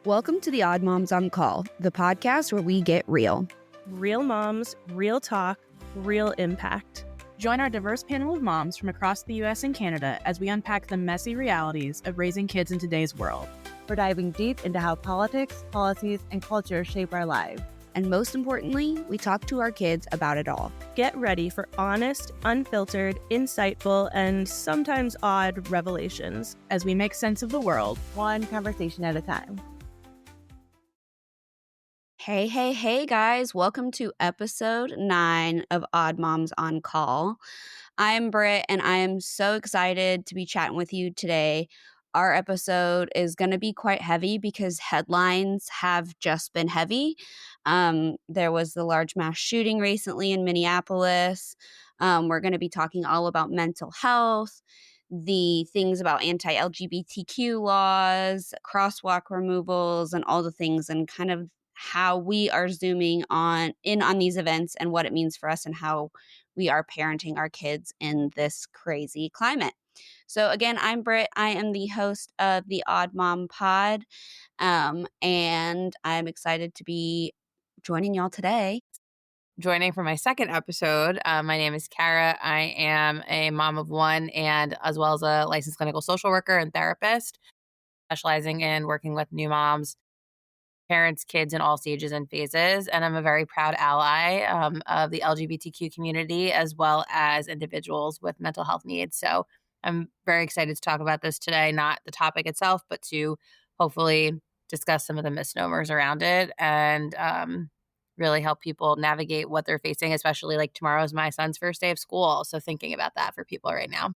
Welcome to the Odd Moms on Call, the podcast where we get real. Real moms, real talk, real impact. Join our diverse panel of moms from across the U.S. and Canada as we unpack the messy realities of raising kids in today's world. We're diving deep into how politics, policies, and culture shape our lives. And most importantly, we talk to our kids about it all. Get ready for honest, unfiltered, insightful, and sometimes odd revelations as we make sense of the world, one conversation at a time. Hey, guys. Welcome to episode 9 of Odd Moms on Call. I'm Britt, and I am so excited to be chatting with you today. Our episode is going to be quite heavy because headlines have just been heavy. There was the large mass shooting recently in Minneapolis. We're going to be talking all about mental health, the things about anti-LGBTQ laws, crosswalk removals, and all the things, and kind of how we are zooming in on these events and what it means for us and how we are parenting our kids in this crazy climate. So again, I'm Britt. I am the host of the Odd Mom Pod, and I'm excited to be joining y'all today. Joining for my second episode, my name is Kara. I am a mom of one and as well as a licensed clinical social worker and therapist, specializing in working with new moms, parents, kids in all stages and phases. And I'm a very proud ally of the LGBTQ community as well as individuals with mental health needs. So I'm very excited to talk about this today, not the topic itself, but to hopefully discuss some of the misnomers around it and really help people navigate what they're facing, especially like tomorrow is my son's first day of school. So thinking about that for people right now.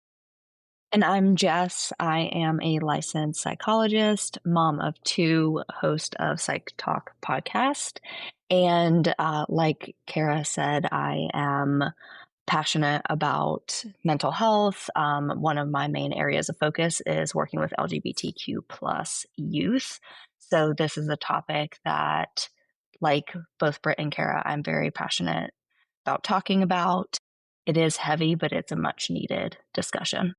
And I'm Jess. I am a licensed psychologist, mom of 2, host of Psych Talk podcast. And like Kara said, I am passionate about mental health. One of my main areas of focus is working with LGBTQ plus youth. So this is a topic that, like both Britt and Kara, I'm very passionate about talking about. It is heavy, but it's a much needed discussion.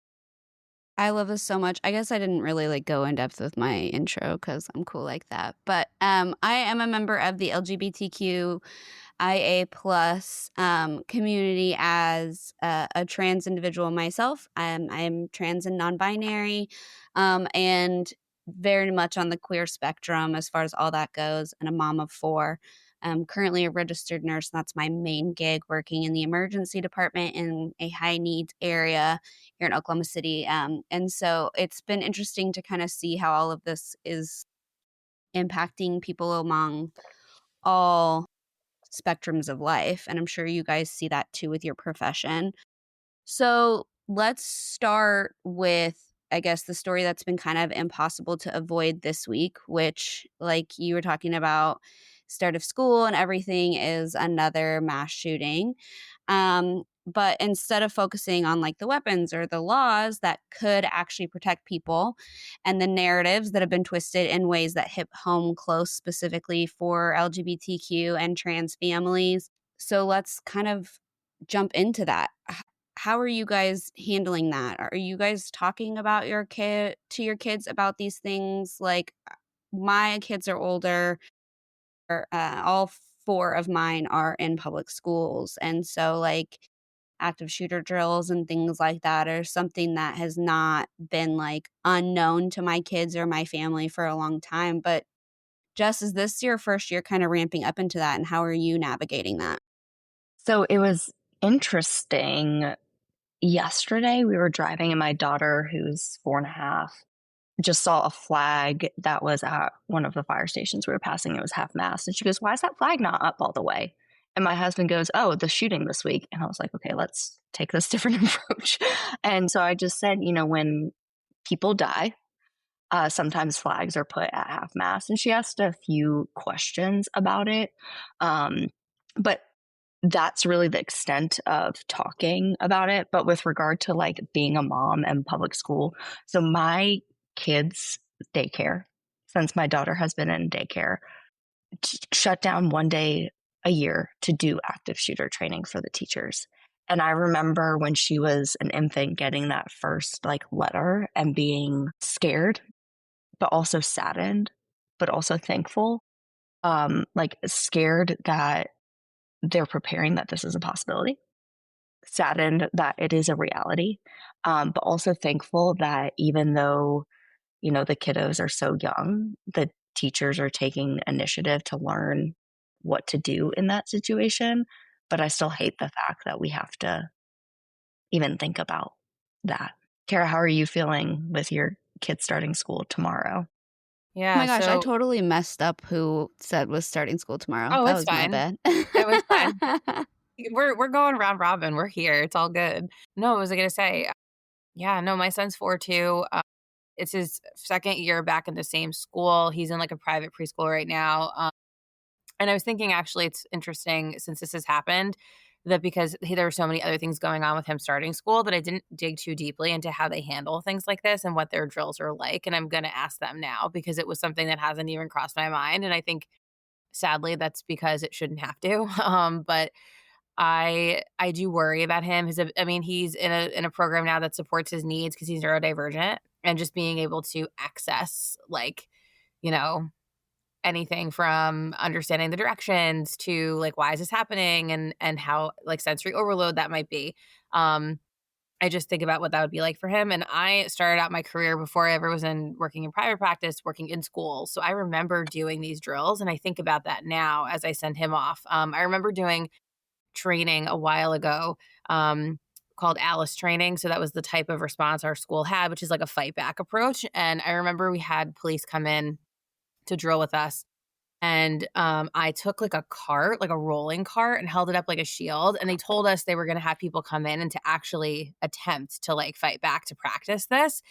I love this so much. I guess I didn't really go in depth with my intro because I'm cool like that. But I am a member of the LGBTQ IA plus community as a trans individual myself. I'm trans and non-binary and very much on the queer spectrum as far as all that goes, and a mom of 4. I'm currently a registered nurse, and that's my main gig, working in the emergency department in a high needs area here in Oklahoma City. And so it's been interesting to kind of see how all of this is impacting people along all spectrums of life. And I'm sure you guys see that too with your profession. So let's start with, I guess, the story that's been kind of impossible to avoid this week, which, like you were talking about, start of school and everything, is another mass shooting. But instead of focusing on like the weapons or the laws that could actually protect people and the narratives that have been twisted in ways that hit home close specifically for LGBTQ and trans families. So let's kind of jump into that. How are you guys handling that? Are you guys talking about your kids about these things? Like, my kids are older. All 4 of mine are in public schools. And so like active shooter drills and things like that are something that has not been like unknown to my kids or my family for a long time. But Jess, is this your first year kind of ramping up into that? And how are you navigating that? So it was interesting. Yesterday we were driving and my daughter, who's 4.5, just saw a flag that was at one of the fire stations we were passing. It was half-mast. And she goes, "Why is that flag not up all the way?" And my husband goes, "Oh, the shooting this week." And I was like, okay, let's take this different approach. And so I just said, when people die, sometimes flags are put at half-mast. And she asked a few questions about it. But that's really the extent of talking about it. But with regard to like being a mom and public school, so my kids' daycare, since my daughter has been in daycare, shut down one day a year to do active shooter training for the teachers. And I remember when she was an infant getting that first letter and being scared, but also saddened but also thankful, like scared that they're preparing that this is a possibility, saddened that it is a reality, but also thankful that even though, the kiddos are so young, the teachers are taking initiative to learn what to do in that situation. But I still hate the fact that we have to even think about that. Kara, how are you feeling with your kids starting school tomorrow? Oh Yeah. my gosh, I So, totally messed up who said was starting school tomorrow. oh, That it's was my fine. bad. It was fine. We're going round robin. We're here. It's all good. No, what was I gonna say? Yeah, no, my son's 4 too. It's his second year back in the same school. He's in like a private preschool right now. And I was thinking, actually, it's interesting since this has happened that because there are so many other things going on with him starting school that I didn't dig too deeply into how they handle things like this and what their drills are like. And I'm going to ask them now because it was something that hasn't even crossed my mind. And I think sadly that's because it shouldn't have to. But I do worry about him. I mean, he's in a program now that supports his needs because he's neurodivergent, and just being able to access like, you know, anything from understanding the directions to like why is this happening and how like sensory overload that might be. I just think about what that would be like for him. And I started out my career before I ever was in working in private practice, working in school. So I remember doing these drills, and I think about that now as I send him off. I remember doing training a while ago, called Alice training. So that was the type of response our school had, which is like a fight back approach. And I remember we had police come in to drill with us. And I took like a cart, like a rolling cart, and held it up like a shield. And they told us they were going to have people come in and to actually attempt to like fight back to practice this.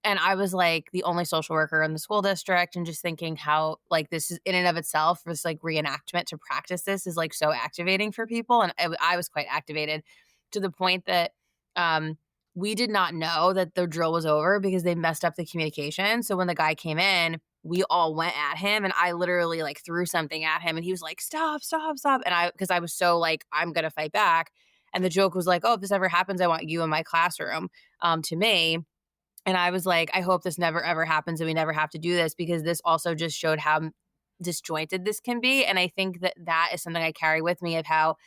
And I was like the only social worker in the school district, and just thinking how like this is in and of itself, this like reenactment to practice this is like so activating for people. And I was quite activated to the point that we did not know that the drill was over because they messed up the communication. So when the guy came in, we all went at him, and I literally like threw something at him, and he was like, stop, stop, stop. And because I was so like, I'm going to fight back. And the joke was like, oh, if this ever happens, I want you in my classroom, to me. And I was like, I hope this never, ever happens and we never have to do this, because this also just showed how disjointed this can be. And I think that that is something I carry with me of how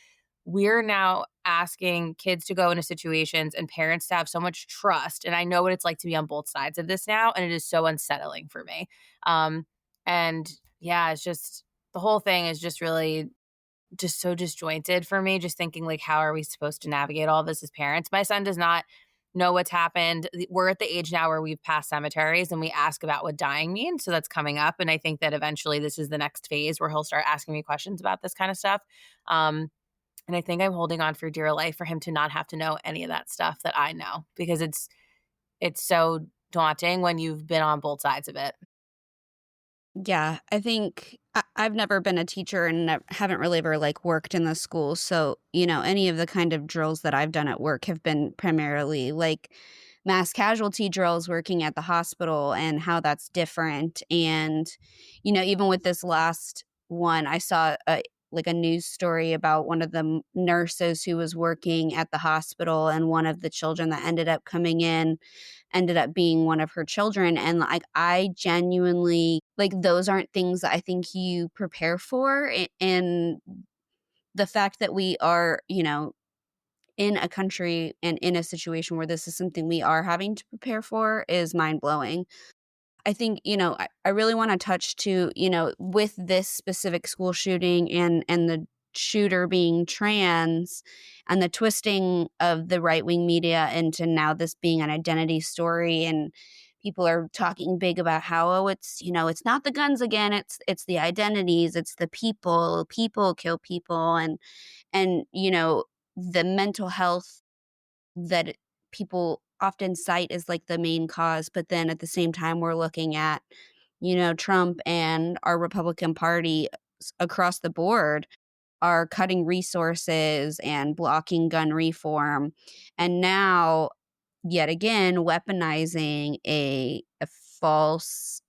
we're now asking kids to go into situations and parents to have so much trust. And I know what it's like to be on both sides of this now. And it is so unsettling for me. And yeah, it's just the whole thing is just really just so disjointed for me, just thinking like, how are we supposed to navigate all this as parents? My son does not know what's happened. We're at the age now where we've passed cemeteries and we ask about what dying means. So that's coming up. And I think that eventually this is the next phase where he'll start asking me questions about this kind of stuff. And I think I'm holding on for dear life for him to not have to know any of that stuff that I know, because it's so daunting when you've been on both sides of it. Yeah, I think I've never been a teacher and haven't really ever like worked in the school. So, any of the kind of drills that I've done at work have been primarily like mass casualty drills working at the hospital and how that's different. And, even with this last one, I saw like a news story about one of the nurses who was working at the hospital, and one of the children that ended up coming in ended up being one of her children. And like, I genuinely like, those aren't things that I think you prepare for. And the fact that we are, in a country and in a situation where this is something we are having to prepare for is mind blowing. I think, I really want to touch to, with this specific school shooting and the shooter being trans and the twisting of the right-wing media into now this being an identity story, and people are talking big about how, oh, it's, it's not the guns again, it's the identities, it's the people kill people, and the mental health that people often cite as like the main cause. But then at the same time, we're looking at, Trump and our Republican Party across the board are cutting resources and blocking gun reform. And now, yet again, weaponizing a false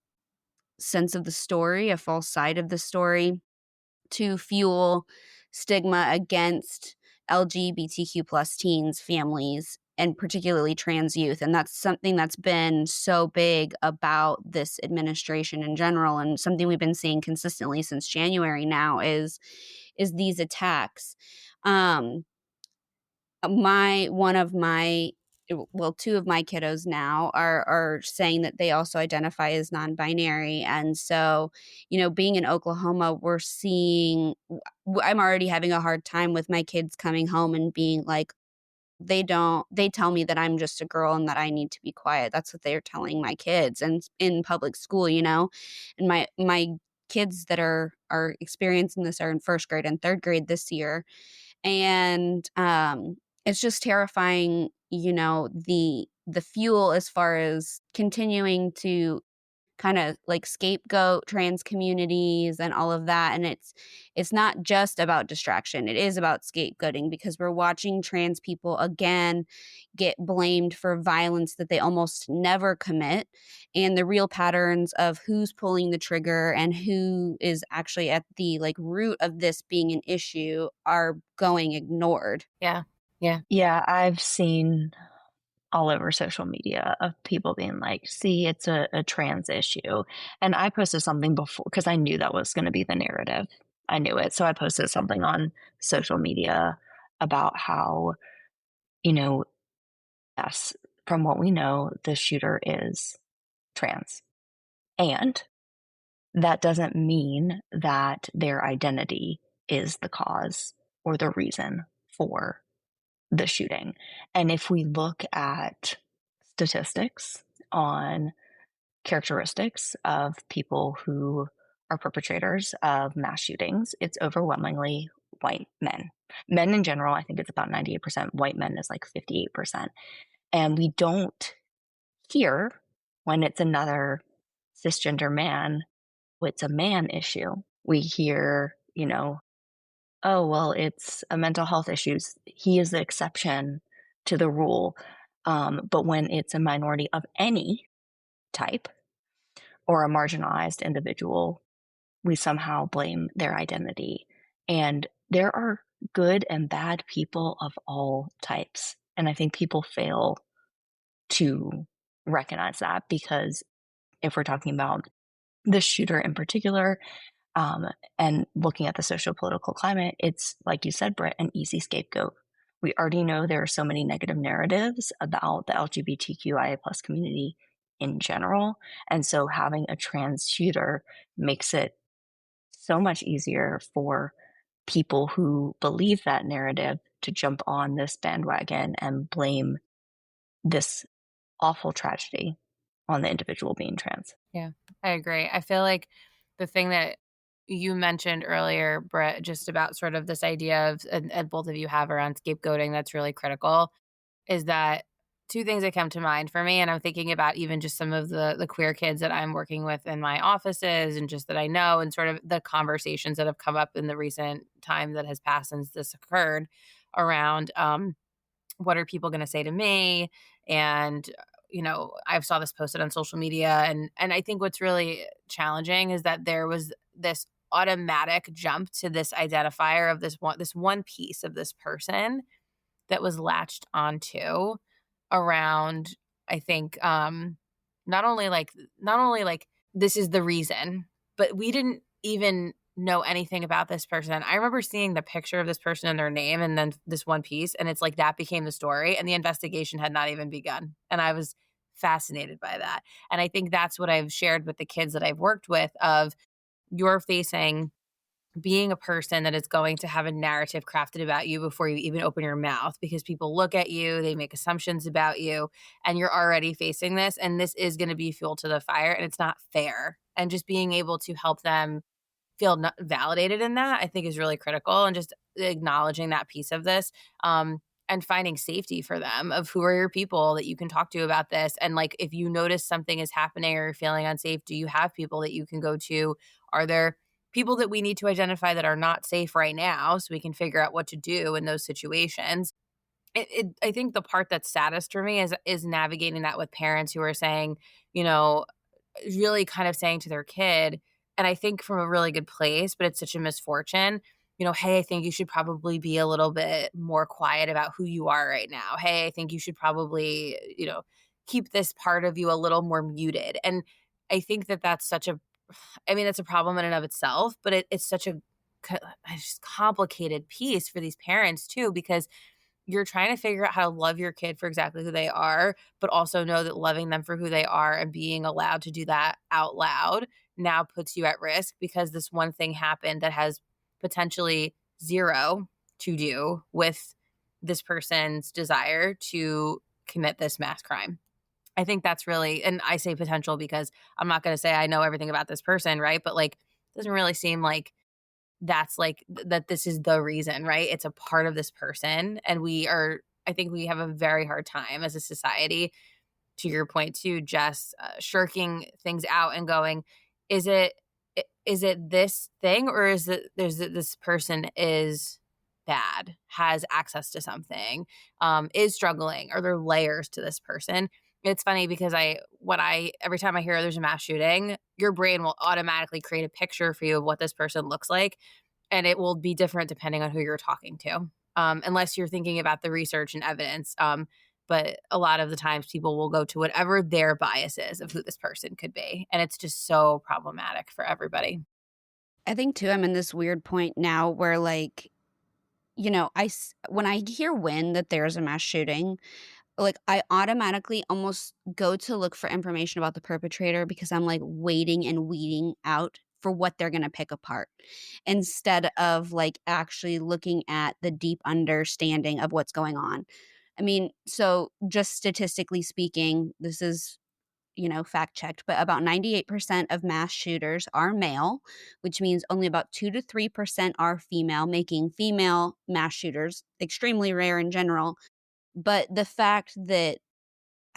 sense of the story, a false side of the story to fuel stigma against LGBTQ plus teens, families, and particularly trans youth. And that's something that's been so big about this administration in general, and something we've been seeing consistently since January now is these attacks. Two of my kiddos now are saying that they also identify as non-binary. And so, being in Oklahoma, we're seeing, I'm already having a hard time with my kids coming home and being like, they tell me that I'm just a girl and that I need to be quiet. That's what they're telling my kids and in public school, and my kids that are experiencing this are in first grade and third grade this year. And it's just terrifying, the fuel as far as continuing to kind of like scapegoat trans communities and all of that. And it's not just about distraction. It is about scapegoating, because we're watching trans people again get blamed for violence that they almost never commit, and the real patterns of who's pulling the trigger and who is actually at the like root of this being an issue are going ignored. Yeah. Yeah, I've seen all over social media of people being like, see, it's a trans issue. And I posted something before because I knew that was going to be the narrative. I knew it. So I posted something on social media about how, yes, from what we know, the shooter is trans. And that doesn't mean that their identity is the cause or the reason for the shooting. And if we look at statistics on characteristics of people who are perpetrators of mass shootings, it's overwhelmingly white men. Men in general, I think it's about 98%. White men is like 58%. And we don't hear when it's another cisgender man, it's a man issue. We hear, oh, well, it's a mental health issues. He is the exception to the rule. But when it's a minority of any type or a marginalized individual, we somehow blame their identity. And there are good and bad people of all types. And I think people fail to recognize that, because if we're talking about the shooter in particular, and looking at the socio-political climate, it's, like you said, Britt, an easy scapegoat. We already know there are so many negative narratives about the LGBTQIA plus community in general. And so having a trans shooter makes it so much easier for people who believe that narrative to jump on this bandwagon and blame this awful tragedy on the individual being trans. Yeah, I agree. I feel like the thing that you mentioned earlier, Britt, just about sort of this idea of, and both of you have around scapegoating, that's really critical, is that two things that come to mind for me. And I'm thinking about even just some of the queer kids that I'm working with in my offices and just that I know, and sort of the conversations that have come up in the recent time that has passed since this occurred around what are people going to say to me? And I saw this posted on social media, and I think what's really challenging is that there was this automatic jump to this identifier of this one piece of this person that was latched onto around, I think, not only like this is the reason, but we didn't even know anything about this person. I remember seeing the picture of this person and their name and then this one piece, and it's like that became the story, and the investigation had not even begun. And I was fascinated by that. And I think that's what I've shared with the kids that I've worked with, of you're facing being a person that is going to have a narrative crafted about you before you even open your mouth, because people look at you, they make assumptions about you, and you're already facing this, and this is going to be fuel to the fire, and it's not fair. And just being able to help them feel validated in that, I think, is really critical, and just acknowledging that piece of this, and finding safety for them of who are your people that you can talk to about this. And like, if you notice something is happening or you're feeling unsafe, do you have people that you can go to? Are there people that we need to identify that are not safe right now so we can figure out what to do in those situations? I think the part that's saddest for me is navigating that with parents who are saying, really kind of saying to their kid, and I think from a really good place, but it's such a misfortune, hey, I think you should probably be a little bit more quiet about who you are right now. Hey, I think you should probably, keep this part of you a little more muted. And I think that that's it's a problem in and of itself, but it's such a just complicated piece for these parents too, because you're trying to figure out how to love your kid for exactly who they are, but also know that loving them for who they are and being allowed to do that out loud now puts you at risk because this one thing happened that has potentially zero to do with this person's desire to commit this mass crime. I think that's really, and I say potential because I'm not going to say I know everything about this person, right? But like, it doesn't really seem like that's like that this is the reason, right? It's a part of this person. And I think we have a very hard time as a society, to your point too, Jess, shirking things out and going, is it this thing, or is it this person is bad, has access to something, is struggling? Are there layers to this person? It's funny because every time I hear there's a mass shooting, your brain will automatically create a picture for you of what this person looks like. And it will be different depending on who you're talking to, unless you're thinking about the research and evidence. But a lot of the times people will go to whatever their bias is of who this person could be. And it's just so problematic for everybody. I think too, I'm in this weird point now where like, when I hear that there's a mass shooting, like I automatically almost go to look for information about the perpetrator because I'm like waiting and weeding out for what they're going to pick apart instead of like actually looking at the deep understanding of what's going on. I mean, so just statistically speaking, this is, fact checked, but about 98% of mass shooters are male, which means only about 2 to 3% are female, making female mass shooters extremely rare in general. But the fact that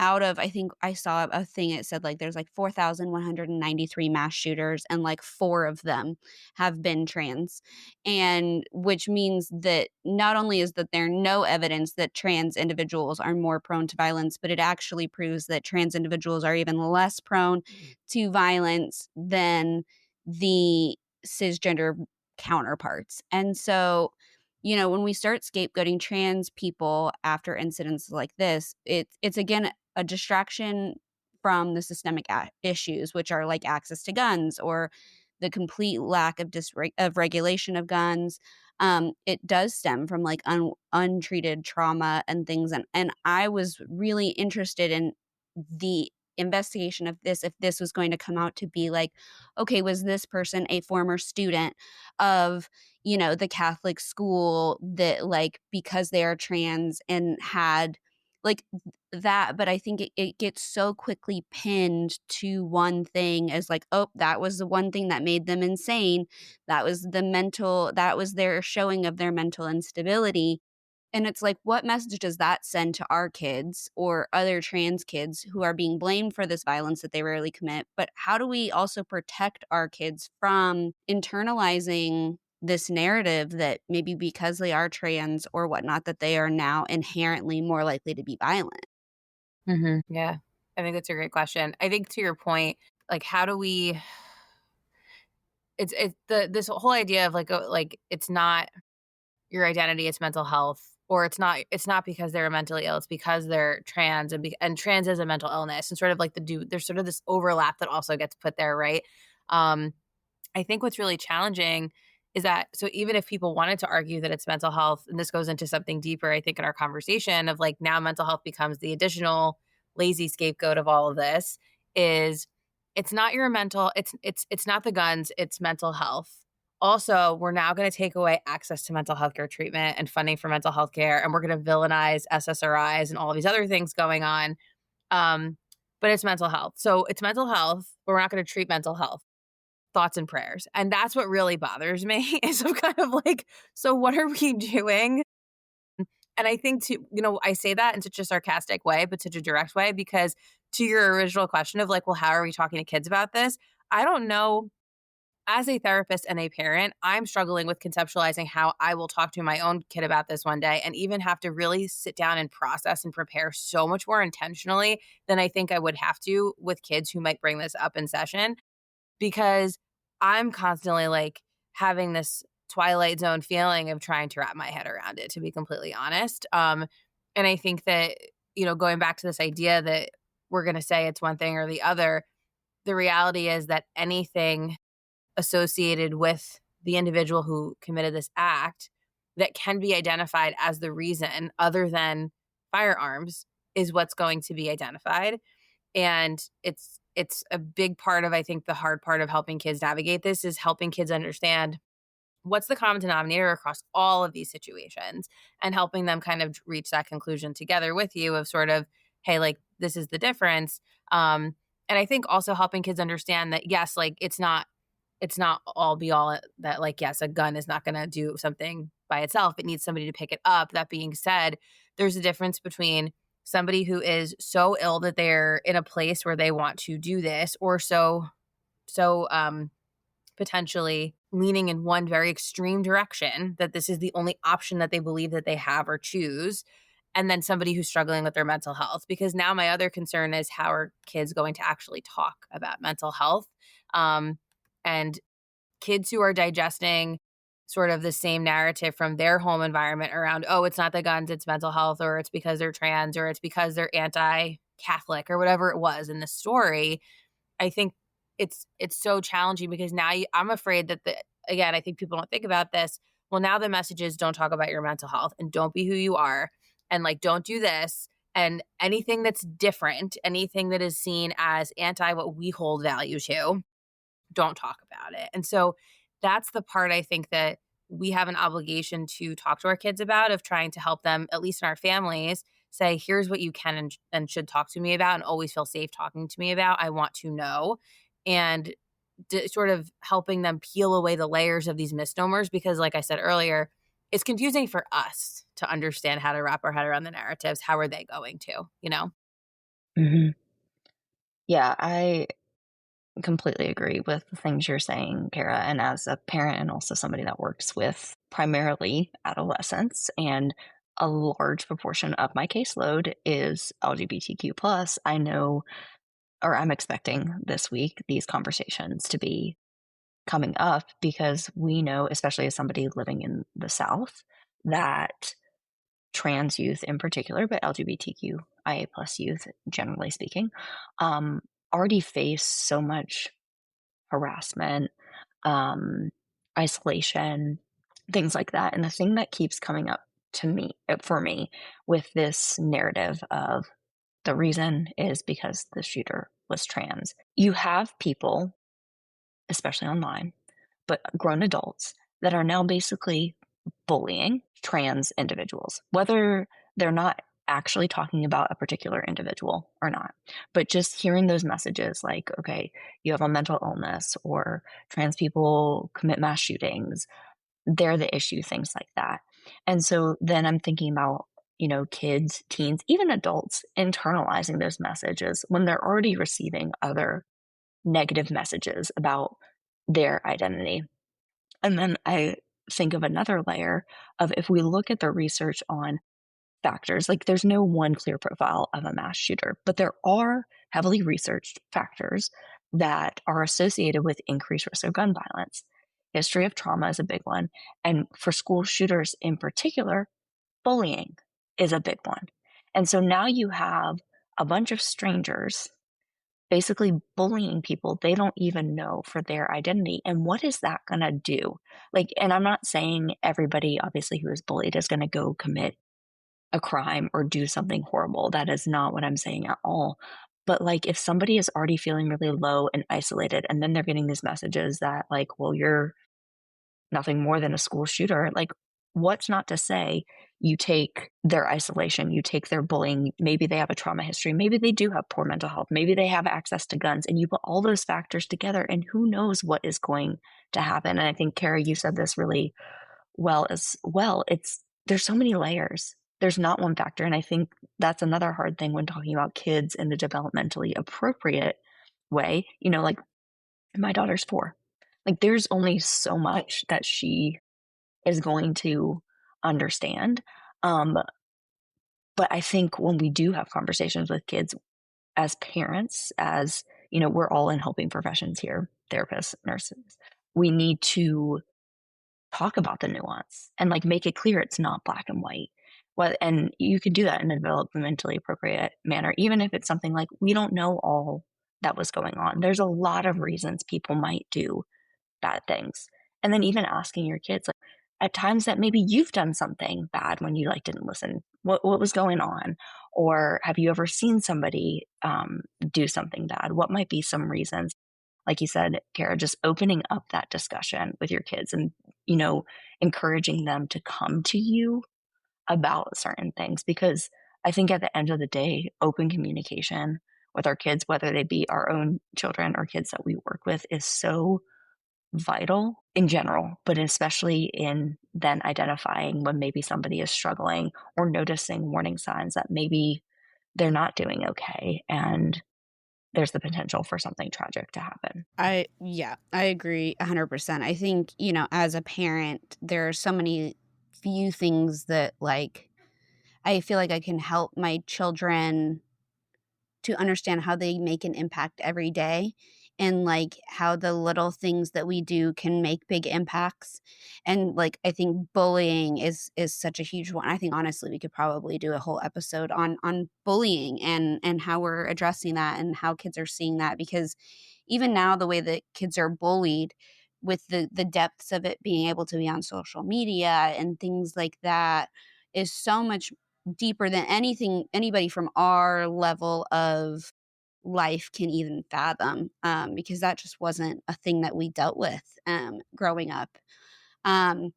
I think I saw a thing, it said like there's like 4,193 mass shooters and like 4 of them have been trans. And which means that not only is that there no evidence that trans individuals are more prone to violence, but it actually proves that trans individuals are even less prone to violence than the cisgender counterparts. And so when we start scapegoating trans people after incidents like this, it's again a distraction from the systemic issues, which are like access to guns or the complete lack of regulation of guns. It does stem from like untreated trauma and things. And I was really interested in the investigation of this, if this was going to come out to be like, okay, was this person a former student of the Catholic school that like because they are trans and had like that. But I think it gets so quickly pinned to one thing as like, oh, that was the one thing that made them insane. That was their showing of their mental instability. And it's like, what message does that send to our kids or other trans kids who are being blamed for this violence that they rarely commit? But how do we also protect our kids from internalizing this narrative that maybe because they are trans or whatnot, that they are now inherently more likely to be violent? Mm-hmm. Yeah, I think that's a great question. I think to your point, like, how do we? This whole idea of like it's not your identity, it's mental health, or it's not because they're mentally ill, it's because they're trans, and trans is a mental illness, and sort of like there's sort of this overlap that also gets put there, right? I think what's really challenging is that, so even if people wanted to argue that it's mental health, and this goes into something deeper, I think, in our conversation of like now mental health becomes the additional lazy scapegoat of all of this, is it's not your mental, it's not the guns, it's mental health. Also, we're now going to take away access to mental health care treatment and funding for mental health care, and we're going to villainize SSRIs and all of these other things going on. But it's mental health. So it's mental health, but we're not going to treat mental health. Thoughts and prayers. And that's what really bothers me is I'm kind of like, so what are we doing? And I think I say that in such a sarcastic way, but such a direct way, because to your original question of like, well, how are we talking to kids about this? I don't know. As a therapist and a parent, I'm struggling with conceptualizing how I will talk to my own kid about this one day, and even have to really sit down and process and prepare so much more intentionally than I think I would have to with kids who might bring this up in session, because I'm constantly like having this Twilight Zone feeling of trying to wrap my head around it, to be completely honest. And I think that, going back to this idea that we're going to say it's one thing or the other, the reality is that anything associated with the individual who committed this act that can be identified as the reason other than firearms is what's going to be identified. And it's a big part of, I think, the hard part of helping kids navigate this is helping kids understand what's the common denominator across all of these situations and helping them kind of reach that conclusion together with you of sort of, hey, like, this is the difference. And I think also helping kids understand that, yes, like, it's not all be all that, like, yes, a gun is not going to do something by itself. It needs somebody to pick it up. That being said, there's a difference between somebody who is so ill that they're in a place where they want to do this, or so potentially leaning in one very extreme direction that this is the only option that they believe that they have or choose, and then somebody who's struggling with their mental health. Because now my other concern is, how are kids going to actually talk about mental health? And kids who are digesting sort of the same narrative from their home environment around, oh, it's not the guns, it's mental health, or it's because they're trans, or it's because they're anti-Catholic, or whatever it was in the story. I think it's so challenging because now I'm afraid that again, I think people don't think about this. Well, now the message is, don't talk about your mental health and don't be who you are. And like, don't do this. And anything that's different, anything that is seen as anti what we hold value to, don't talk about it. And so that's the part I think that we have an obligation to talk to our kids about, of trying to help them, at least in our families, say, here's what you can and should talk to me about and always feel safe talking to me about. I want to know. And sort of helping them peel away the layers of these misnomers, because like I said earlier, it's confusing for us to understand how to wrap our head around the narratives. How are they going to, Mm-hmm. Yeah, I completely agree with the things you're saying, Kara. And as a parent and also somebody that works with primarily adolescents, and a large proportion of my caseload is LGBTQ plus, I know, or I'm expecting this week, these conversations to be coming up, because we know, especially as somebody living in the South, that trans youth in particular, but LGBTQIA plus youth, generally speaking, already face so much harassment, isolation, things like that. And the thing that keeps coming up for me with this narrative of the reason is because the shooter was trans. You have people, especially online, but grown adults, that are now basically bullying trans individuals, whether they're not actually talking about a particular individual or not. But just hearing those messages like, okay, you have a mental illness, or trans people commit mass shootings, they're the issue, things like that. And so then I'm thinking about, kids, teens, even adults internalizing those messages when they're already receiving other negative messages about their identity. And then I think of another layer of, if we look at the research on factors, like, there's no one clear profile of a mass shooter, but there are heavily researched factors that are associated with increased risk of gun violence. History of trauma is a big one. And for school shooters in particular, bullying is a big one. And so now you have a bunch of strangers basically bullying people they don't even know for their identity. And what is that going to do? Like, and I'm not saying everybody, obviously, who is bullied is going to go commit a crime or do something horrible. That is not what I'm saying at all. But like, if somebody is already feeling really low and isolated, and then they're getting these messages that, like, well, you're nothing more than a school shooter, like, what's not to say you take their isolation, you take their bullying, maybe they have a trauma history, maybe they do have poor mental health, maybe they have access to guns, and you put all those factors together, and who knows what is going to happen. And I think, Kara, you said this really well as well. There's so many layers. There's not one factor. And I think that's another hard thing when talking about kids in the developmentally appropriate way. Like, my daughter's 4. Like, there's only so much that she is going to understand. But I think when we do have conversations with kids as parents, as we're all in helping professions here, therapists, nurses, we need to talk about the nuance and like make it clear it's not black and white. Well, and you can do that in a developmentally appropriate manner, even if it's something like we don't know all that was going on. There's a lot of reasons people might do bad things. And then even asking your kids, like, at times that maybe you've done something bad when you like didn't listen. What was going on? Or have you ever seen somebody do something bad? What might be some reasons? Like you said, Kara, just opening up that discussion with your kids and, you know, encouraging them to come to you about certain things. Because I think at the end of the day, open communication with our kids, whether they be our own children or kids that we work with, is so vital in general, but especially in then identifying when maybe somebody is struggling or noticing warning signs that maybe they're not doing okay and there's the potential for something tragic to happen. I agree 100%. I think, you know, as a parent, there are so many few things that like I feel like I can help my children to understand how they make an impact every day and like how the little things that we do can make big impacts. And like I think bullying is such a huge one. I think honestly we could probably do a whole episode on bullying and how we're addressing that and how kids are seeing that, because even now the way that kids are bullied with the depths of it being able to be on social media and things like that is so much deeper than anything anybody from our level of life can even fathom, because that just wasn't a thing that we dealt with growing up. um,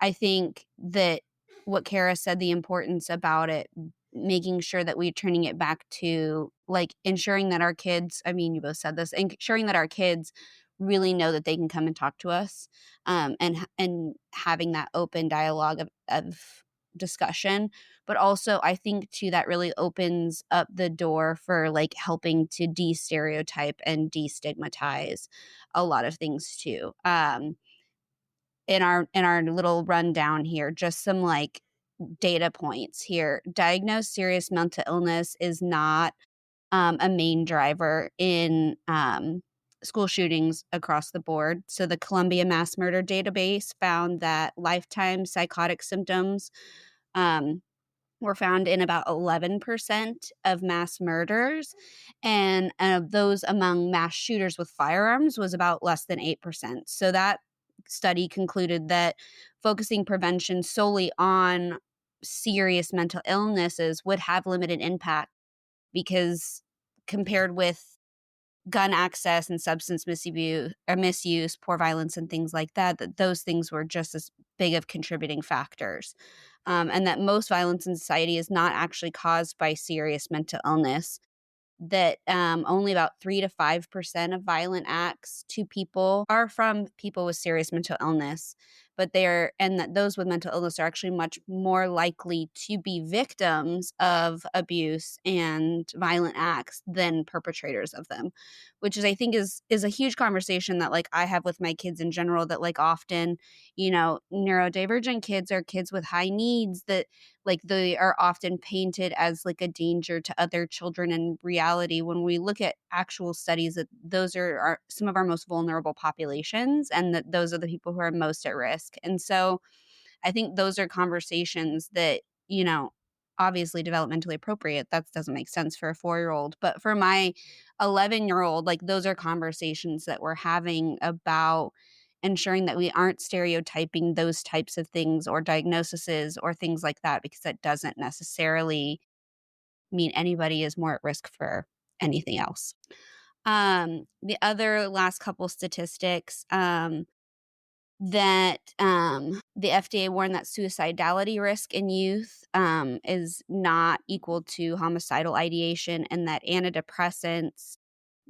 I think that what Kara said, the importance about it, making sure that we're turning it back to like ensuring that our kids, I mean, you both said this, ensuring that our kids really know that they can come and talk to us, and having that open dialogue of discussion. But also I think too that really opens up the door for like helping to de-stereotype and destigmatize a lot of things too. In our little rundown here, just some like data points here. Diagnosed serious mental illness is not a main driver in school shootings across the board. So the Columbia Mass Murder Database found that lifetime psychotic symptoms um, were found in about 11% of mass murders, and those among mass shooters with firearms was about less than 8%. So that study concluded that focusing prevention solely on serious mental illnesses would have limited impact, because compared with gun access and substance misuse, poor violence, and things like that, that those things were just as big of contributing factors. And that most violence in society is not actually caused by serious mental illness, that only about 3 to 5% of violent acts to people are from people with serious mental illness, but and that those with mental illness are actually much more likely to be victims of abuse and violent acts than perpetrators of them, which is I think is a huge conversation that like I have with my kids in general, that like often, you know, neurodivergent kids are kids with high needs that like they are often painted as like a danger to other children. In reality, when we look at actual studies, that those are some of our most vulnerable populations, and that those are the people who are most at risk. And so I think those are conversations that, you know, obviously developmentally appropriate. That doesn't make sense for a 4-year-old. But for my 11-year-old, like those are conversations that we're having about ensuring that we aren't stereotyping those types of things or diagnoses or things like that, because that doesn't necessarily mean anybody is more at risk for anything else. The other last couple statistics, that the FDA warned that suicidality risk in youth is not equal to homicidal ideation, and that antidepressants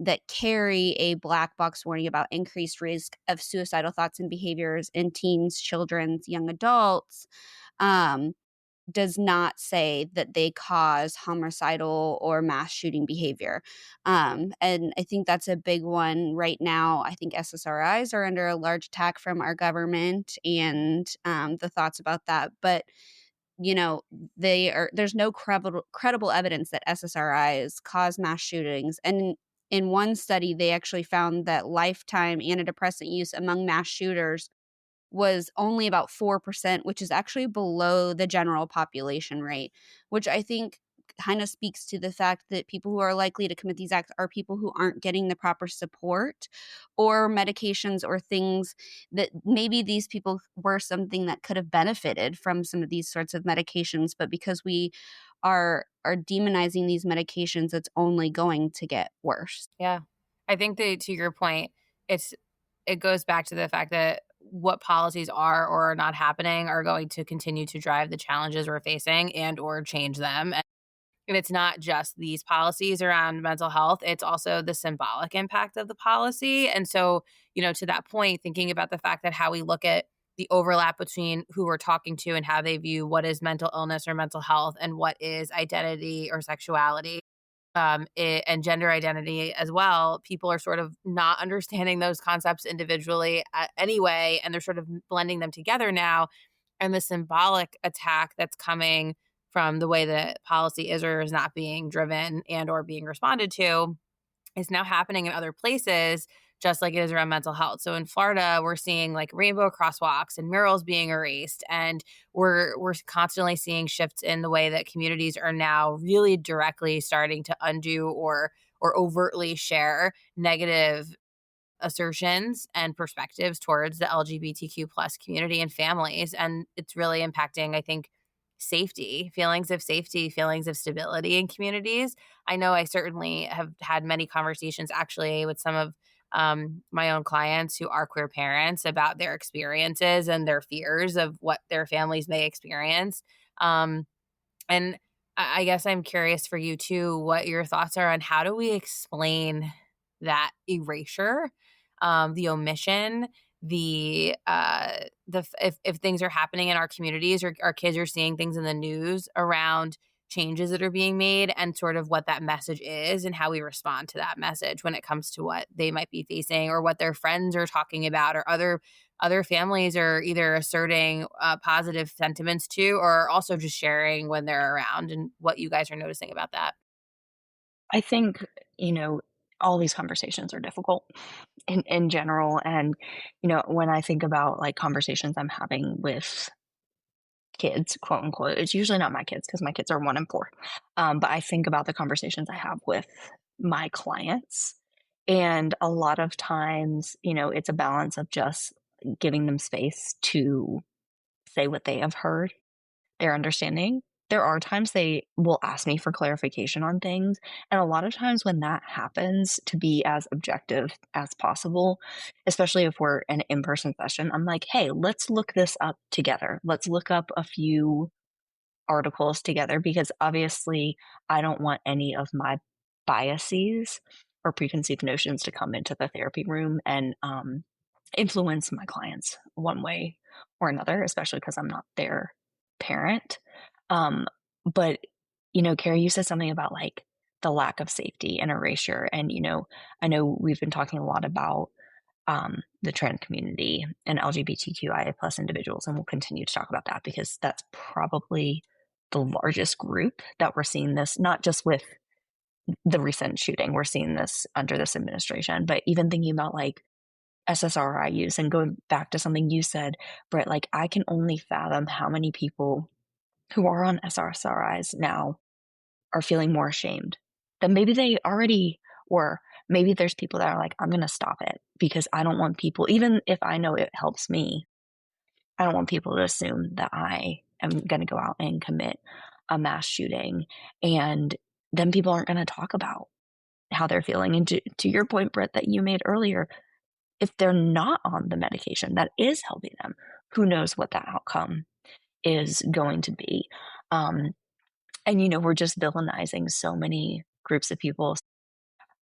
that carry a black box warning about increased risk of suicidal thoughts and behaviors in teens, children, young adults, does not say that they cause homicidal or mass shooting behavior. And I think that's a big one right now. I think SSRIs are under a large attack from our government, and the thoughts about that. But you know, there's no credible evidence that SSRIs cause mass shootings. And in one study, they actually found that lifetime antidepressant use among mass shooters was only about 4%, which is actually below the general population rate, which I think kind of speaks to the fact that people who are likely to commit these acts are people who aren't getting the proper support or medications or things that maybe these people were something that could have benefited from some of these sorts of medications, but because we are demonizing these medications, it's only going to get worse. Yeah. I think that, to your point, it goes back to the fact that what policies are or are not happening are going to continue to drive the challenges we're facing and or change them. And it's not just these policies around mental health, it's also the symbolic impact of the policy. And so, to that point, thinking about the fact that how we look at the overlap between who we're talking to and how they view what is mental illness or mental health and what is identity or sexuality, and gender identity as well, people are sort of not understanding those concepts individually anyway, and they're sort of blending them together now. And the symbolic attack that's coming from the way that policy is or is not being driven and or being responded to is now happening in other places, just like it is around mental health. So in Florida, we're seeing like rainbow crosswalks and murals being erased, and we're constantly seeing shifts in the way that communities are now really directly starting to undo or overtly share negative assertions and perspectives towards the LGBTQ plus community and families. And it's really impacting, I think, safety, feelings of stability in communities. I know I certainly have had many conversations actually with some of my own clients who are queer parents about their experiences and their fears of what their families may experience. And I guess I'm curious for you too, what your thoughts are on how do we explain that erasure, the omission, if things are happening in our communities or our kids are seeing things in the news around changes that are being made and sort of what that message is and how we respond to that message when it comes to what they might be facing or what their friends are talking about or other families are either asserting positive sentiments to or also just sharing when they're around, and what you guys are noticing about that. I think, all these conversations are difficult in general. And, when I think about like conversations I'm having with kids, quote unquote, it's usually not my kids because my kids are 1 and 4. But I think about the conversations I have with my clients. And a lot of times, it's a balance of just giving them space to say what they have heard, their understanding. There are times they will ask me for clarification on things. And a lot of times when that happens, to be as objective as possible, especially if we're in an in-person session, I'm like, hey, let's look this up together. Let's look up a few articles together because obviously I don't want any of my biases or preconceived notions to come into the therapy room and influence my clients one way or another, especially because I'm not their parent. But Carrie, you said something about like the lack of safety and erasure. And, I know we've been talking a lot about the trans community and LGBTQIA plus individuals, and we'll continue to talk about that because that's probably the largest group that we're seeing this, not just with the recent shooting, we're seeing this under this administration, but even thinking about like SSRI use and going back to something you said, Britt, like I can only fathom how many people who are on SSRIs now are feeling more ashamed than maybe they already were. Maybe there's people that are like, I'm going to stop it because I don't want people, even if I know it helps me, I don't want people to assume that I am going to go out and commit a mass shooting. And then people aren't going to talk about how they're feeling. And to your point, Britt, that you made earlier, if they're not on the medication that is helping them, who knows what that outcome is going to be. And, we're just villainizing so many groups of people.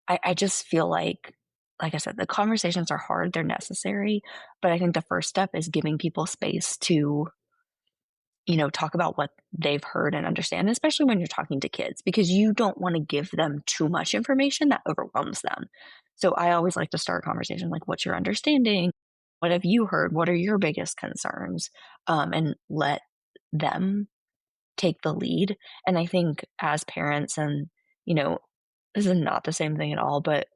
I just feel like I said, the conversations are hard, they're necessary, but I think the first step is giving people space to, talk about what they've heard and understand, especially when you're talking to kids, because you don't want to give them too much information that overwhelms them. So I always like to start a conversation like, what's your understanding? What have you heard? What are your biggest concerns? And let them take the lead. And I think as parents, and, this is not the same thing at all, but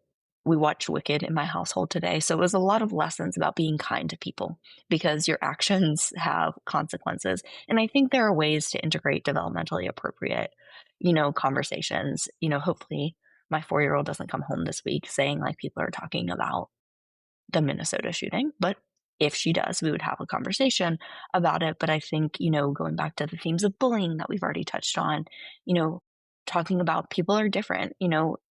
we watched Wicked in my household today. So it was a lot of lessons about being kind to people because your actions have consequences. And I think there are ways to integrate developmentally appropriate, conversations. Hopefully my 4-year-old doesn't come home this week saying like people are talking about the Minnesota shooting, but if she does, we would have a conversation about it. But I think, going back to the themes of bullying that we've already touched on, talking about people are different,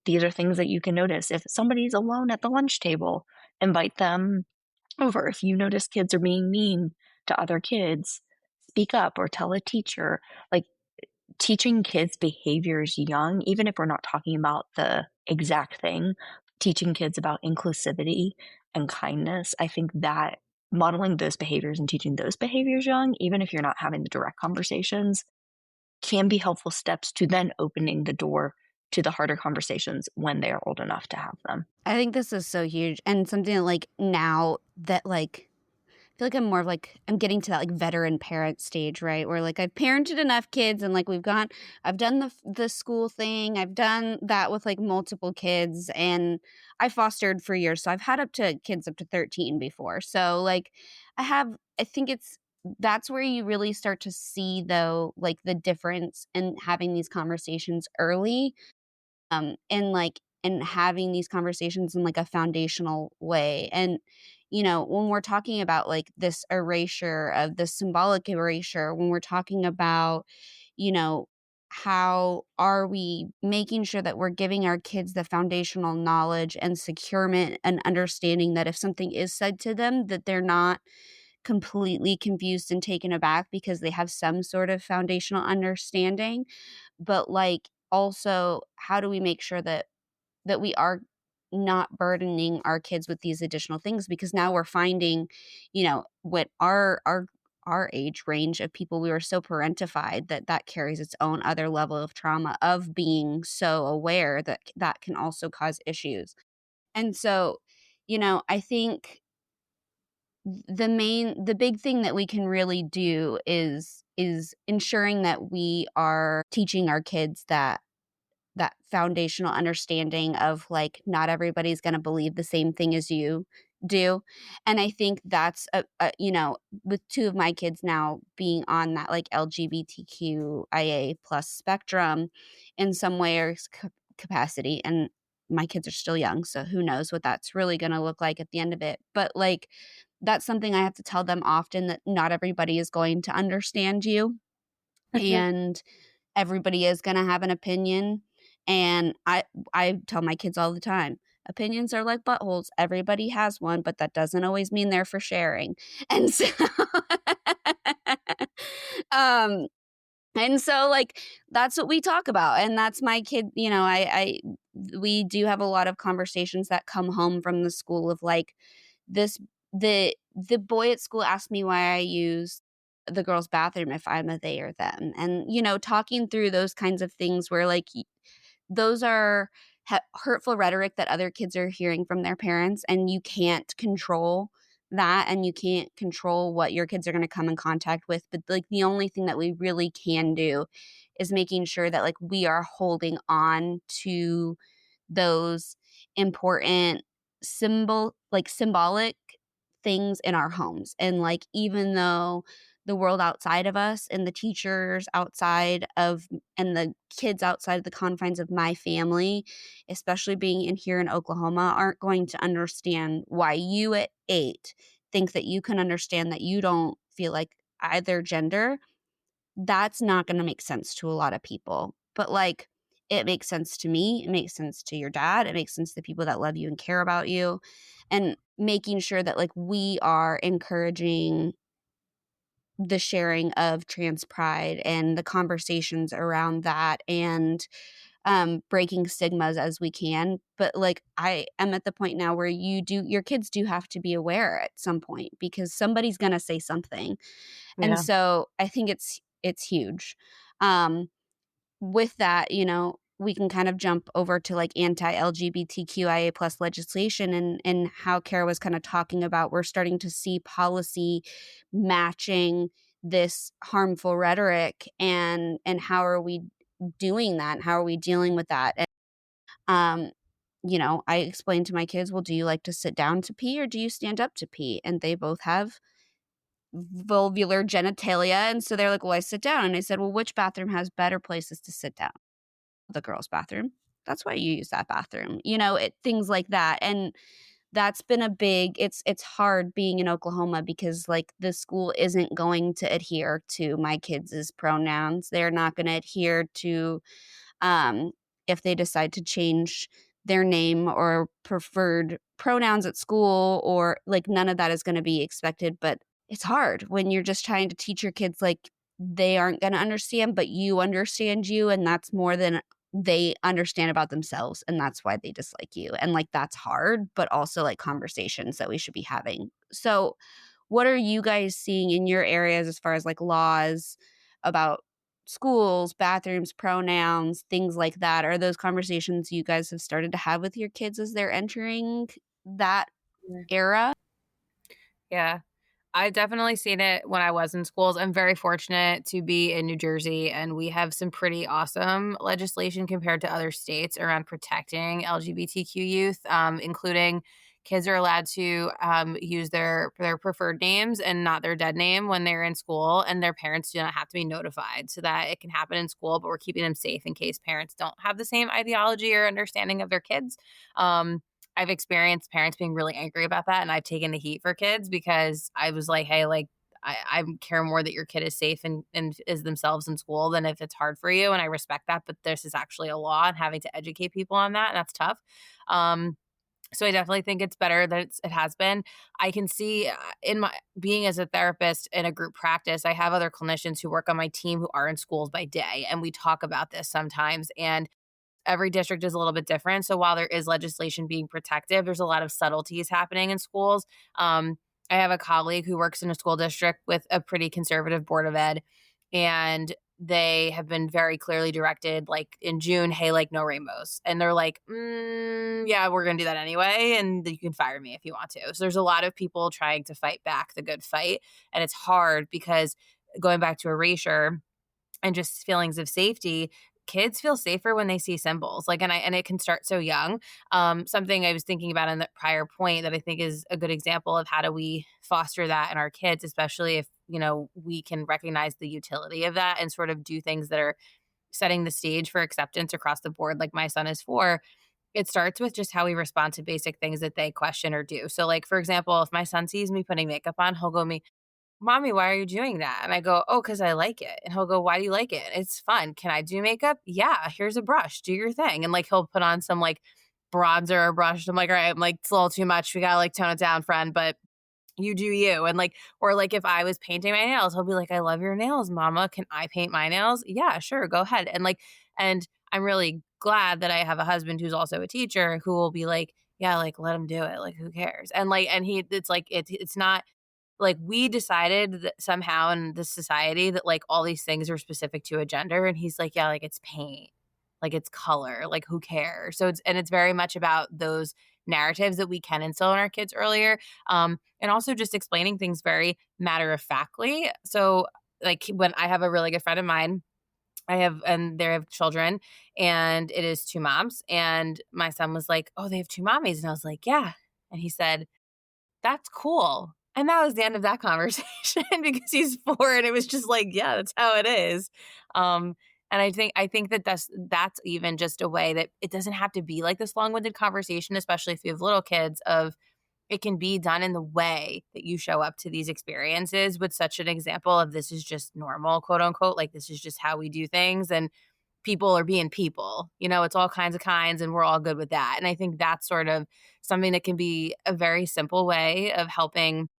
these are things that you can notice. If somebody's alone at the lunch table, invite them over. If you notice kids are being mean to other kids, speak up or tell a teacher. Like, teaching kids behaviors young, even if we're not talking about the exact thing, teaching kids about inclusivity and kindness, I think that modeling those behaviors and teaching those behaviors young, even if you're not having the direct conversations, can be helpful steps to then opening the door to the harder conversations when they are old enough to have them. I think this is so huge, and something that, like, now that, like, I feel like I'm more of like, I'm getting to that like veteran parent stage, right? Where like I've parented enough kids and like I've done the school thing. I've done that with like multiple kids, and I fostered for years. So I've had kids up to 13 before. So like I think that's where you really start to see though, like the difference in having these conversations early, and having these conversations in like a foundational way. And when we're talking about like this erasure of the symbolic erasure, when we're talking about you know how are we making sure that we're giving our kids the foundational knowledge and securement and understanding that if something is said to them, that they're not completely confused and taken aback because they have some sort of foundational understanding. But like also, how do we make sure that we are not burdening our kids with these additional things? Because now we're finding, what our age range of people, we were so parentified that carries its own other level of trauma of being so aware that can also cause issues. And so, I think the big thing that we can really do is ensuring that we are teaching our kids that foundational understanding of like not everybody's going to believe the same thing as you do. And I think that's with two of my kids now being on that like LGBTQIA plus spectrum in some way or capacity, and my kids are still young, so who knows what that's really going to look like at the end of it. But like that's something I have to tell them often, that not everybody is going to understand you, and everybody is going to have an opinion. And I tell my kids all the time, opinions are like buttholes. Everybody has one, but that doesn't always mean they're for sharing. And so um and so like that's what we talk about, and that's my kid, I we do have a lot of conversations that come home from the school of like this the boy at school asked me why I use the girls' bathroom if I'm a they or them. And talking through those kinds of things where like those are hurtful rhetoric that other kids are hearing from their parents, and you can't control that, and you can't control what your kids are going to come in contact with. But like the only thing that we really can do is making sure that like we are holding on to those important symbolic things in our homes. And like even though the world outside of us and the teachers outside of and the kids outside of the confines of my family, especially being in here in Oklahoma, aren't going to understand why you at 8 think that you can understand that you don't feel like either gender, that's not going to make sense to a lot of people. But like it makes sense to me, it makes sense to your dad, it makes sense to the people that love you and care about you. And making sure that like we are encouraging the sharing of trans pride and the conversations around that, and breaking stigmas as we can. But like I am at the point now where your kids do have to be aware at some point, because somebody's going to say something. And Yeah. so I think it's huge. With that, we can kind of jump over to like anti-LGBTQIA plus legislation, and how Kara was kind of talking about, we're starting to see policy matching this harmful rhetoric, and how are we doing that? How are we dealing with that? And I explained to my kids, well, do you like to sit down to pee or do you stand up to pee? And they both have vulvar genitalia. And so they're like, well, I sit down. And I said, well, which bathroom has better places to sit down? The girls' bathroom. That's why you use that bathroom. Things like that. And that's been a big, it's hard being in Oklahoma because like the school isn't going to adhere to my kids' pronouns. They're not going to adhere to um, if they decide to change their name or preferred pronouns at school, or like none of that is going to be expected. But it's hard when you're just trying to teach your kids, like they aren't going to understand, but you understand you. And that's more than they understand about themselves. And that's why they dislike you. And like, that's hard, but also like conversations that we should be having. So what are you guys seeing in your areas as far as like laws about schools, bathrooms, pronouns, things like that? Are those conversations you guys have started to have with your kids as they're entering that era? Yeah. I definitely seen it when I was in schools. I'm very fortunate to be in New Jersey, and we have some pretty awesome legislation compared to other states around protecting LGBTQ youth, including kids are allowed to use their preferred names and not their dead name when they're in school, and their parents do not have to be notified, so that it can happen in school, but we're keeping them safe in case parents don't have the same ideology or understanding of their kids. I've experienced parents being really angry about that, and I've taken the heat for kids because I was like, hey, like, I care more that your kid is safe and is themselves in school than if it's hard for you. And I respect that, but this is actually a law, and having to educate people on that, and that's tough. So I definitely think it's better that it has been. I can see in my being as a therapist in a group practice, I have other clinicians who work on my team who are in schools by day, and we talk about this sometimes. And every district is a little bit different. So while there is legislation being protective, there's a lot of subtleties happening in schools. I have a colleague who works in a school district with a pretty conservative board of ed, and they have been very clearly directed, like in June, hey, like no rainbows. And they're like, yeah, we're going to do that anyway. And you can fire me if you want to. So there's a lot of people trying to fight back the good fight. And it's hard because going back to erasure and just feelings of safety, kids feel safer when they see symbols. Like, and it can start so young. Something I was thinking about in the prior point that I think is a good example of how do we foster that in our kids, especially if, we can recognize the utility of that and sort of do things that are setting the stage for acceptance across the board. Like my son is 4. It starts with just how we respond to basic things that they question or do. So like, for example, if my son sees me putting makeup on, he'll go, Mommy, why are you doing that? And I go, oh, because I like it. And he'll go, why do you like it? It's fun. Can I do makeup? Yeah, here's a brush. Do your thing. And like, he'll put on some like bronzer or brush. I'm like, all right, I'm like, it's a little too much. We got to like tone it down, friend. But you do you. And like, or like if I was painting my nails, he'll be like, I love your nails, Mama. Can I paint my nails? Yeah, sure. Go ahead. And like, and I'm really glad that I have a husband who's also a teacher who will be like, yeah, like let him do it. Like, who cares? And like, and it's like, it's not, like we decided that somehow in this society that like all these things are specific to a gender. And he's like, yeah, like it's paint, like it's color, like who cares? So it's very much about those narratives that we can instill in our kids earlier. And also just explaining things very matter of factly. So like when I have a really good friend of mine, they have children, and it is 2 moms. And my son was like, oh, they have 2 mommies. And I was like, yeah. And he said, that's cool. And that was the end of that conversation because he's 4, and it was just like, yeah, that's how it is. And I think that that's even just a way that it doesn't have to be like this long-winded conversation, especially if you have little kids, of it can be done in the way that you show up to these experiences with such an example of this is just normal, quote unquote, like this is just how we do things. And people are being people, it's all kinds of kinds, and we're all good with that. And I think that's sort of something that can be a very simple way of helping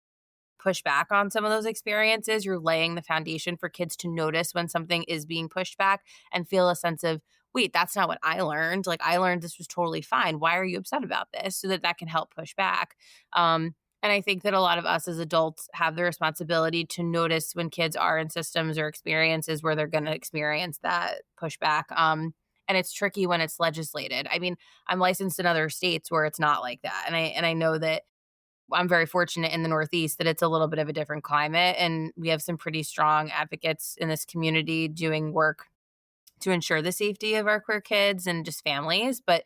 push back on some of those experiences. You're laying the foundation for kids to notice when something is being pushed back and feel a sense of, wait, that's not what I learned. Like I learned this was totally fine. Why are you upset about this? So that can help push back. And I think that a lot of us as adults have the responsibility to notice when kids are in systems or experiences where they're going to experience that pushback. And it's tricky when it's legislated. I mean, I'm licensed in other states where it's not like that. And I know that I'm very fortunate in the Northeast that it's a little bit of a different climate, and we have some pretty strong advocates in this community doing work to ensure the safety of our queer kids and just families. But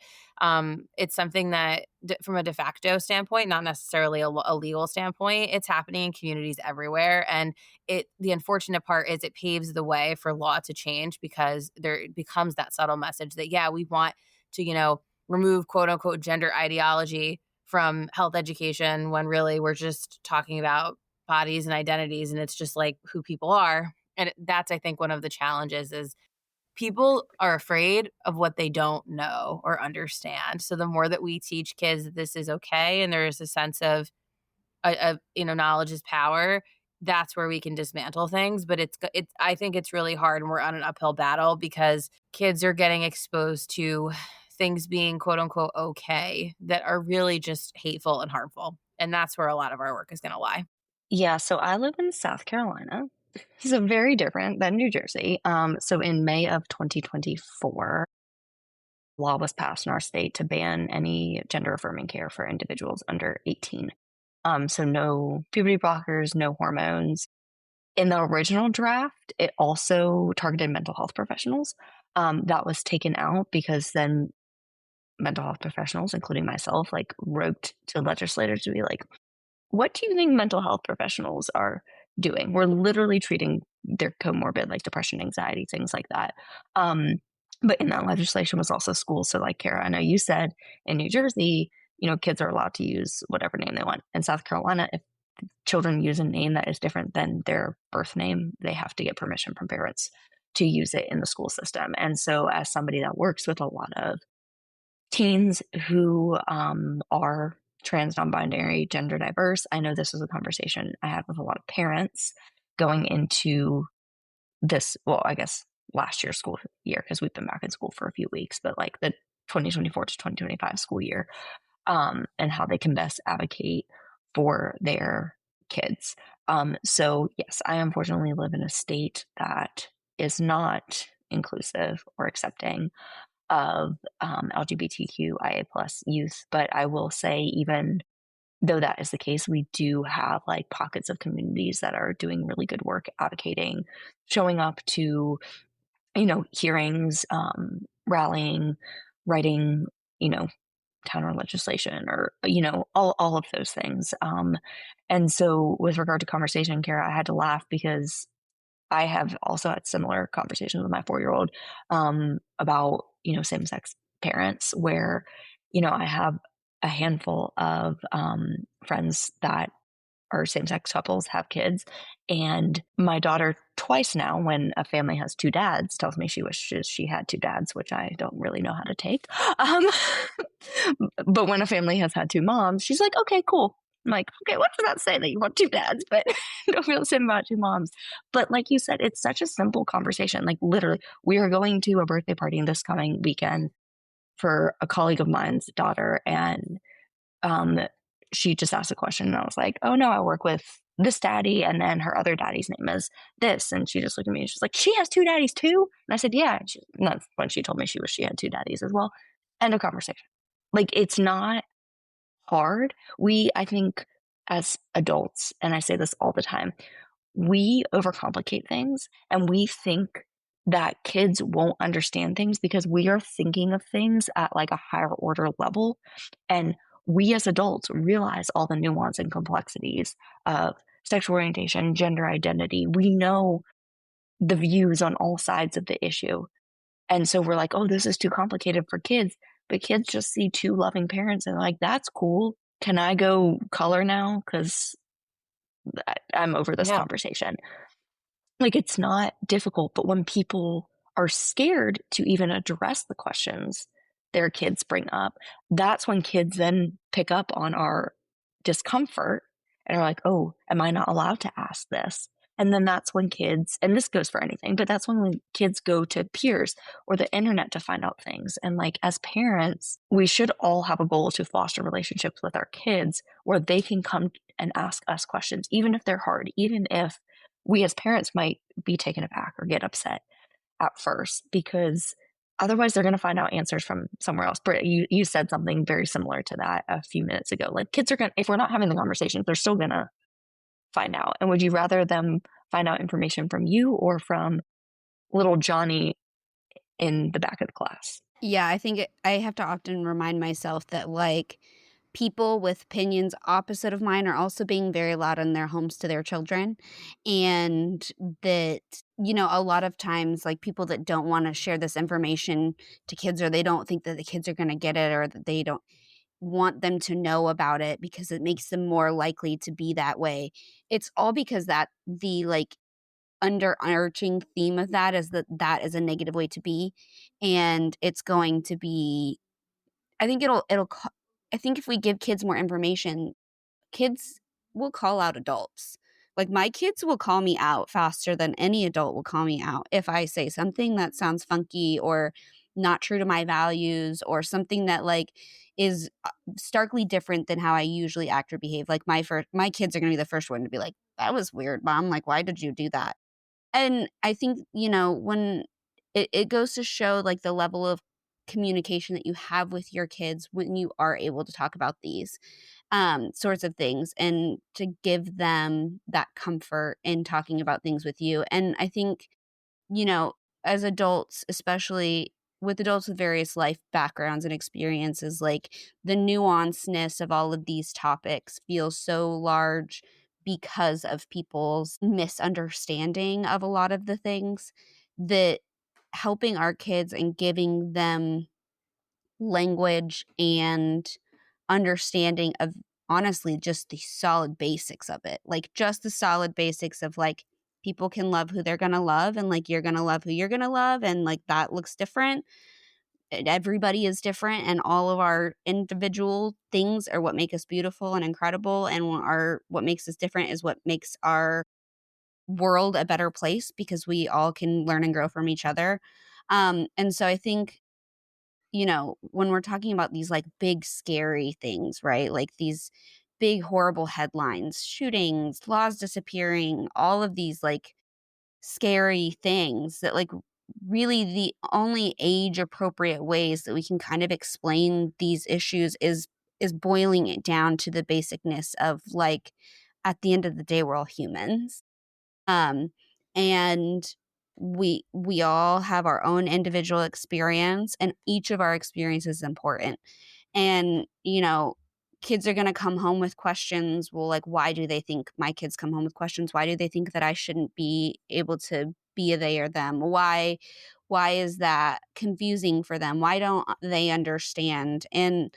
it's something that from a de facto standpoint, not necessarily a legal standpoint, it's happening in communities everywhere. And the unfortunate part is it paves the way for law to change, because there becomes that subtle message that, yeah, we want to, remove quote unquote gender ideology from health education, when really we're just talking about bodies and identities, and it's just like who people are. And that's, I think, one of the challenges is people are afraid of what they don't know or understand. So the more that we teach kids that this is okay and there's a sense of knowledge is power, that's where we can dismantle things. But I think it's really hard, and we're on an uphill battle because kids are getting exposed to things being quote unquote okay that are really just hateful and harmful. And that's where a lot of our work is going to lie. Yeah, so I live in South Carolina. So very different than New Jersey. So in May of 2024, law was passed in our state to ban any gender affirming care for individuals under 18. So no puberty blockers, no hormones. In the original draft, it also targeted mental health professionals. That was taken out because then mental health professionals, including myself, wrote to legislators to be like, what do you think mental health professionals are doing? We're literally treating their comorbid, like depression, anxiety, things like that. But in that legislation was also schools. So like Kara, I know you said in New Jersey, kids are allowed to use whatever name they want. In South Carolina, if children use a name that is different than their birth name, they have to get permission from parents to use it in the school system. And so as somebody that works with a lot of teens who are trans, non-binary, gender diverse, I know this was a conversation I had with a lot of parents going into this, well, I guess last year's school year, because we've been back in school for a few weeks, but like the 2024 to 2025 school year, and how they can best advocate for their kids. So yes, I unfortunately live in a state that is not inclusive or accepting of LGBTQIA plus youth. But I will say, even though that is the case, we do have pockets of communities that are doing really good work advocating, showing up to, hearings, rallying, writing, counter legislation, or, all of those things. And so with regard to conversation, Kara, I had to laugh because I have also had similar conversations with my 4-year-old about, same-sex parents, where, I have a handful of friends that are same-sex couples, have kids. And my daughter twice now, when a family has 2 dads, tells me she wishes she had 2 dads, which I don't really know how to take. But when a family has had 2 moms, she's like, okay, cool. I'm like, okay, what does that say that you want 2 dads, but don't feel the same about 2 moms? But like you said, it's such a simple conversation. Like literally, we are going to a birthday party this coming weekend for a colleague of mine's daughter. And she just asked a question, and I was like, oh no, I work with this daddy, and then her other daddy's name is this. And she just looked at me and she's like, she has 2 daddies too? And I said, yeah. And that's when she told me she had 2 daddies as well. End of conversation. It's not hard. I think as adults, and I say this all the time, we overcomplicate things, and we think that kids won't understand things because we are thinking of things at a higher order level. And we as adults realize all the nuance and complexities of sexual orientation, gender identity. We know the views on all sides of the issue. And so we're like, oh, this is too complicated for kids. But kids just see 2 loving parents and like, that's cool. Can I go color now? Because I'm over this conversation. It's not difficult, but when people are scared to even address the questions their kids bring up, that's when kids then pick up on our discomfort and are like, oh, am I not allowed to ask this? And then that's when kids, and this goes for anything, but that's when kids go to peers or the internet to find out things. And as parents, we should all have a goal to foster relationships with our kids where they can come and ask us questions, even if they're hard, even if we as parents might be taken aback or get upset at first, because otherwise they're going to find out answers from somewhere else. Britt, you said something very similar to that a few minutes ago. Kids are going to, if we're not having the conversation, they're still going to find out. And would you rather them find out information from you or from little Johnny in the back of the class. Yeah, I think I have to often remind myself that, like, people with opinions opposite of mine are also being very loud in their homes to their children. And that, a lot of times, like, people that don't want to share this information to kids, or they don't think that the kids are going to get it, or that they don't want them to know about it because it makes them more likely to be that way. It's all because that the, like, underarching theme of that is that is a negative way to be, and it's going to be, I think I think if we give kids more information, kids will call out adults. Like, my kids will call me out faster than any adult will call me out if I say something that sounds funky or not true to my values, or something that, like, is starkly different than how I usually act or behave. Like, my kids are going to be the first one to be like, "That was weird, Mom. Like, why did you do that?" And I think, when it goes to show, like, the level of communication that you have with your kids when you are able to talk about these sorts of things, and to give them that comfort in talking about things with you. And I think, you know, as adults, especially with adults with various life backgrounds and experiences, like, the nuanceness of all of these topics feels so large because of people's misunderstanding of a lot of the things, that helping our kids and giving them language and understanding of, honestly, just the solid basics of it. Like, just the solid basics of, like, people can love who they're gonna love, and, like, you're gonna love who you're gonna love, and, like, that looks different. And everybody is different, and all of our individual things are what make us beautiful and incredible, and what makes us different is what makes our world a better place, because we all can learn and grow from each other. And so I think, when we're talking about these, like, big scary things, right? Like, these big horrible headlines, shootings, laws disappearing, all of these, like, scary things, that, like, really the only age appropriate ways that we can kind of explain these issues is boiling it down to the basicness of, like, at the end of the day, we're all humans. Um, and we all have our own individual experience, and each of our experiences is important. And, kids are gonna come home with questions. Well, like, why do they think my kids come home with questions? Why do they think that I shouldn't be able to be a they or them? Why is that confusing for them? Why don't they understand? And,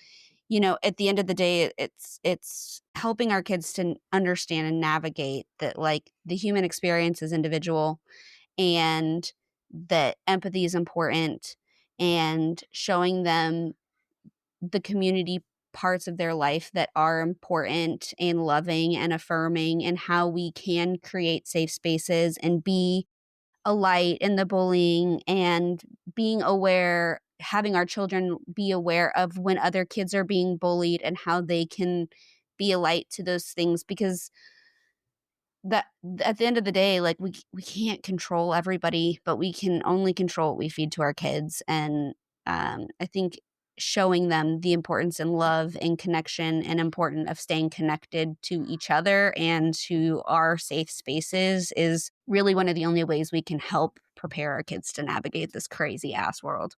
at the end of the day, it's helping our kids to understand and navigate that, like, the human experience is individual, and that empathy is important, and showing them the community parts of their life that are important and loving and affirming, and how we can create safe spaces and be a light in the bullying, and being aware, having our children be aware of when other kids are being bullied, and how they can be a light to those things, because that at the end of the day, like, we can't control everybody, but we can only control what we feed to our kids. And I think showing them the importance and love and connection and important of staying connected to each other and to our safe spaces is really one of the only ways we can help prepare our kids to navigate this crazy ass world.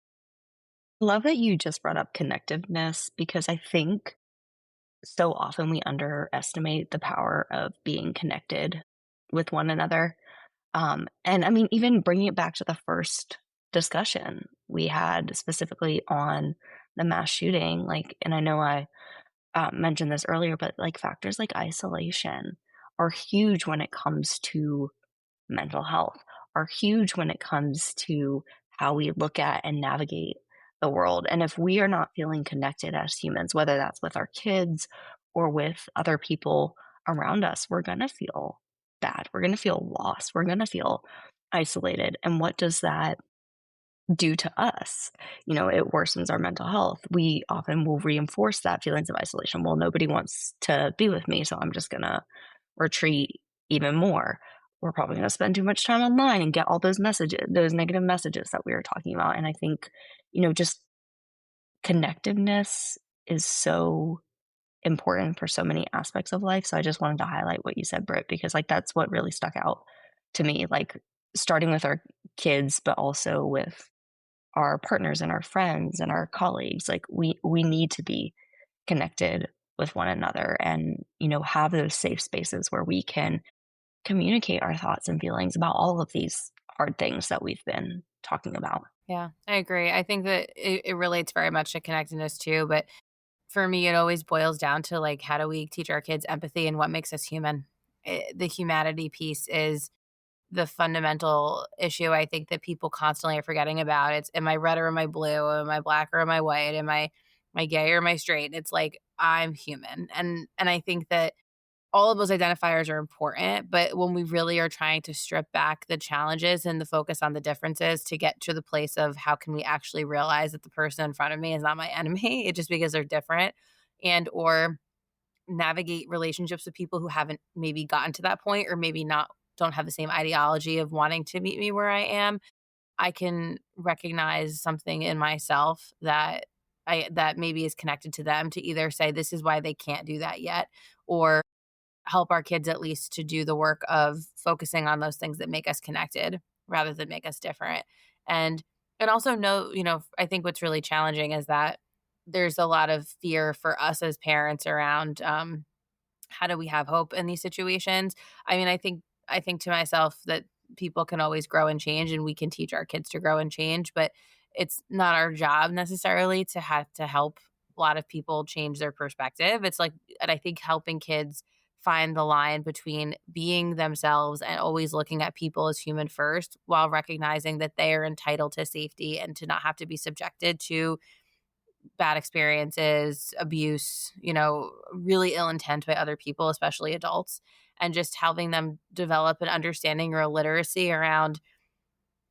Love that you just brought up connectiveness, because I think so often we underestimate the power of being connected with one another. And I mean, even bringing it back to the first discussion we had specifically on the mass shooting, like, and I know I mentioned this earlier, but like factors like isolation are huge when it comes to mental health, are huge when it comes to how we look at and navigate the world. And if we are not feeling connected as humans, whether that's with our kids or with other people around us, we're going to feel bad. We're going to feel lost. We're going to feel isolated. And what does that do to us? It worsens our mental health. We often will reinforce that feelings of isolation. Well, nobody wants to be with me, so I'm just going to retreat even more. We're probably going to spend too much time online and get all those messages, those negative messages that we were talking about. And I think, just connectiveness is so important for so many aspects of life. So I just wanted to highlight what you said, Britt, because like that's what really stuck out to me, like starting with our kids, but also with our partners and our friends and our colleagues. Like we need to be connected with one another and, have those safe spaces where we can communicate our thoughts and feelings about all of these hard things that we've been talking about. Yeah, I agree. I think that it relates very much to connectedness too. But for me, it always boils down to like, how do we teach our kids empathy and what makes us human? The humanity piece is the fundamental issue I think that people constantly are forgetting about. It's, am I red or am I blue? Am I black or am I white? Am I gay or am I straight? It's like, I'm human. And I think that all of those identifiers are important, but when we really are trying to strip back the challenges and the focus on the differences to get to the place of how can we actually realize that the person in front of me is not my enemy, it's just because they're different, and or navigate relationships with people who haven't maybe gotten to that point or maybe not don't have the same ideology of wanting to meet me where I am, I can recognize something in myself that maybe is connected to them to either say this is why they can't do that yet, or help our kids at least to do the work of focusing on those things that make us connected rather than make us different. And also know, I think what's really challenging is that there's a lot of fear for us as parents around how do we have hope in these situations. I mean, I think to myself that people can always grow and change and we can teach our kids to grow and change, but it's not our job necessarily to have to help a lot of people change their perspective. It's like, and I think helping kids find the line between being themselves and always looking at people as human first while recognizing that they are entitled to safety and to not have to be subjected to bad experiences, abuse, really ill intent by other people, especially adults, and just helping them develop an understanding or a literacy around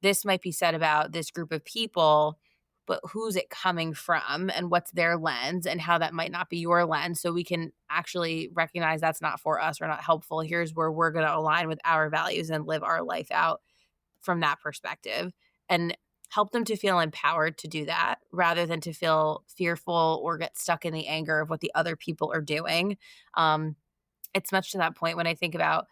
this might be said about this group of people, but who's it coming from and what's their lens and how that might not be your lens. So we can actually recognize that's not for us or not helpful. Here's where we're going to align with our values and live our life out from that perspective and help them to feel empowered to do that rather than to feel fearful or get stuck in the anger of what the other people are doing. It's much to that point when I think about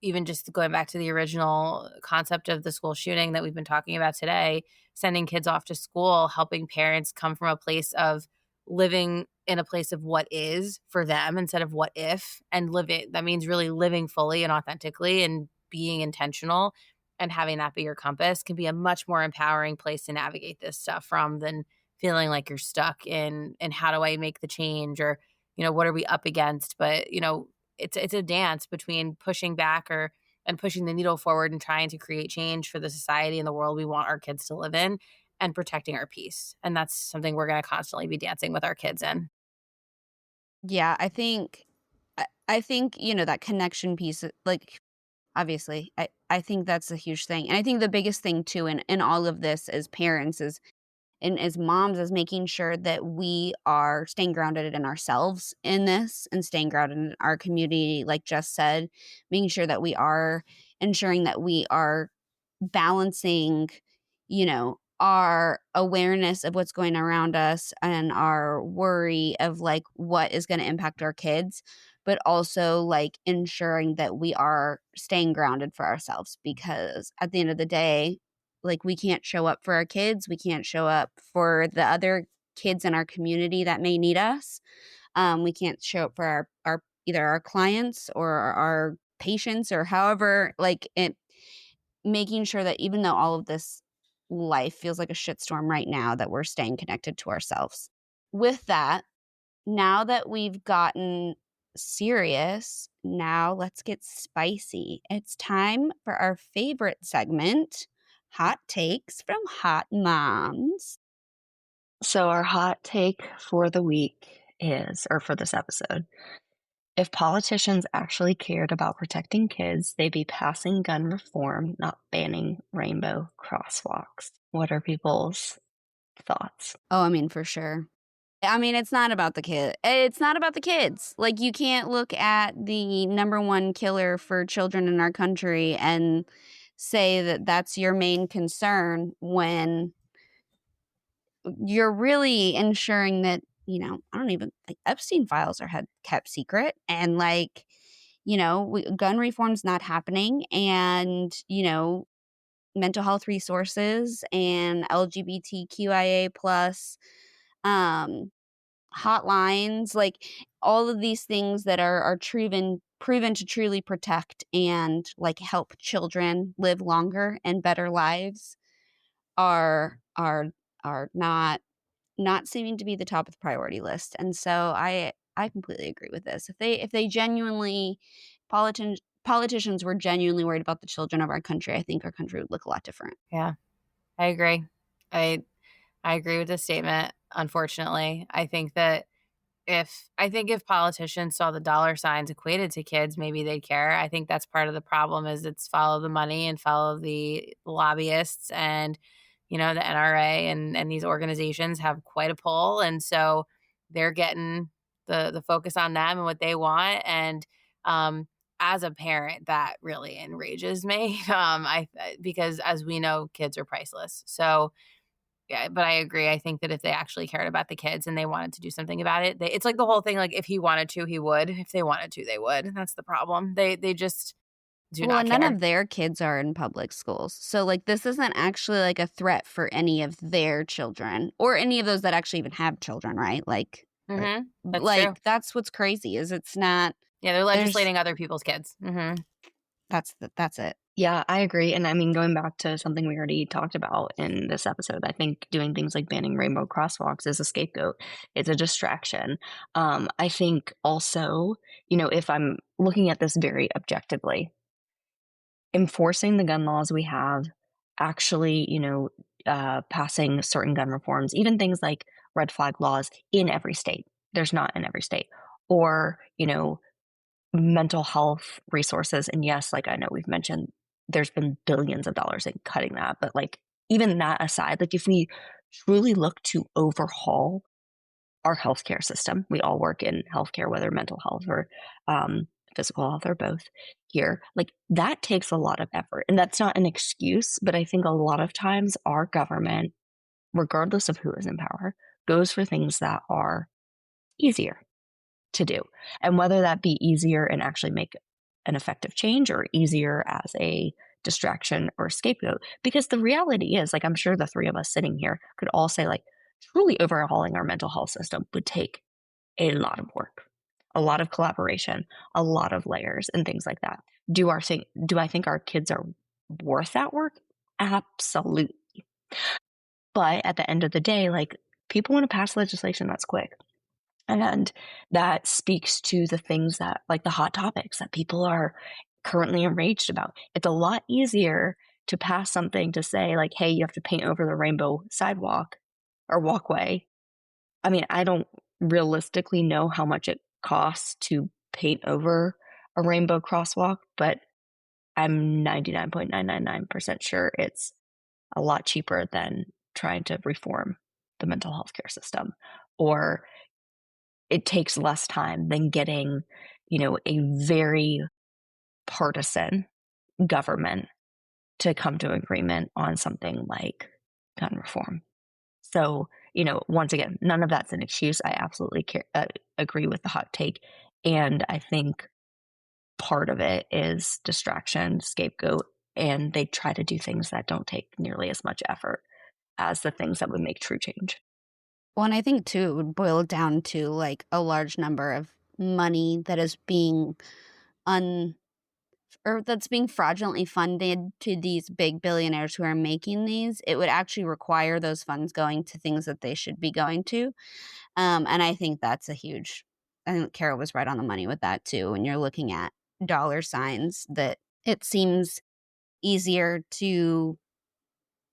even just going back to the original concept of the school shooting that we've been talking about today, sending kids off to school, helping parents come from a place of living in a place of what is for them instead of what if, and living. That means really living fully and authentically and being intentional and having that be your compass can be a much more empowering place to navigate this stuff from than feeling like you're stuck in how do I make the change or, what are we up against? But, it's a dance between pushing back and pushing the needle forward and trying to create change for the society and the world we want our kids to live in and protecting our peace. And that's something we're going to constantly be dancing with our kids in. Yeah, I think that connection piece, like, obviously, I think that's a huge thing. And I think the biggest thing too in all of this as parents is and as moms is making sure that we are staying grounded in ourselves in this and staying grounded in our community, like Jess said, making sure that we are ensuring that we are balancing, our awareness of what's going around us and our worry of like what is going to impact our kids, but also like ensuring that we are staying grounded for ourselves because at the end of the day, like we can't show up for our kids, we can't show up for the other kids in our community that may need us. We can't show up for our either our clients or our patients or however, like it, making sure that even though all of this life feels like a shitstorm right now, that we're staying connected to ourselves. With that, now that we've gotten serious, now let's get spicy. It's time for our favorite segment, Hot Takes from Hot Moms. So, our hot take for the week is, or for this episode, if politicians actually cared about protecting kids, they'd be passing gun reform, not banning rainbow crosswalks. What are people's thoughts? Oh, I mean, for sure. I mean, it's not about the kid. It's not about the kids. Like, you can't look at the number one killer for children in our country and say that that's your main concern when you're really ensuring that, I don't even like Epstein files are kept secret and gun reform's not happening. And, mental health resources and LGBTQIA plus hotlines, like all of these things that are proven to truly protect and like help children live longer and better lives are not seeming to be the top of the priority list. And so I completely agree with this. If they genuinely politicians were genuinely worried about the children of our country, I think our country would look a lot different. Yeah, I agree. I agree with this statement. Unfortunately, I think if politicians saw the dollar signs equated to kids, maybe they'd care. I think that's part of the problem is it's follow the money and follow the lobbyists and, the NRA and these organizations have quite a pull. And so they're getting the focus on them and what they want. And as a parent, that really enrages me because as we know, kids are priceless. So yeah, but I agree. I think that if they actually cared about the kids and they wanted to do something about it, it's like the whole thing. Like if he wanted to, he would. If they wanted to, they would. That's the problem. They just do not and care. none of their kids are in public schools. So like this isn't actually like a threat for any of their children or any of those that actually even have children, right? Like, That's like true. that's what's crazy is it's not. Yeah, they're legislating other people's kids. That's it. Yeah, I agree. And I mean, going back to something we already talked about in this episode, I think doing things like banning rainbow crosswalks is a scapegoat. It's a distraction. I think also, if I'm looking at this very objectively, enforcing the gun laws we have, actually, passing certain gun reforms, even things like red flag laws in every state. There's not in every state. Or, mental health resources. And yes, like I know we've mentioned, there's been billions of dollars in cutting that. But like even that aside, like if we truly look to overhaul our healthcare system, we all work in healthcare, whether mental health or physical health or both here, like that takes a lot of effort. And that's not an excuse, but I think a lot of times our government, regardless of who is in power, goes for things that are easier to do. And whether that be easier and actually make an effective change or easier as a distraction or scapegoat. Because the reality is, like, I'm sure the three of us sitting here could all say, like, truly overhauling our mental health system would take a lot of work, a lot of collaboration, a lot of layers and things like that. Do I think our kids are worth that work? Absolutely. But at the end of the day, like, people want to pass legislation that's quick. And that speaks to the things that, like the hot topics that people are currently enraged about. It's a lot easier to pass something to say, like, hey, you have to paint over the rainbow sidewalk or walkway. I mean, I don't realistically know how much it costs to paint over a rainbow crosswalk, but I'm 99.999% sure it's a lot cheaper than trying to reform the mental health care system, or it takes less time than getting, a very partisan government to come to agreement on something like gun reform. So, once again, none of that's an excuse. I absolutely agree with the hot take. And I think part of it is distraction, scapegoat, and they try to do things that don't take nearly as much effort as the things that would make true change. Well, and I think too, it would boil down to like a large number of money that is being that's being fraudulently funded to these big billionaires who are making these. It would actually require those funds going to things that they should be going to. And I think that's I think Kara was right on the money with that too. When you're looking at dollar signs, that it seems easier to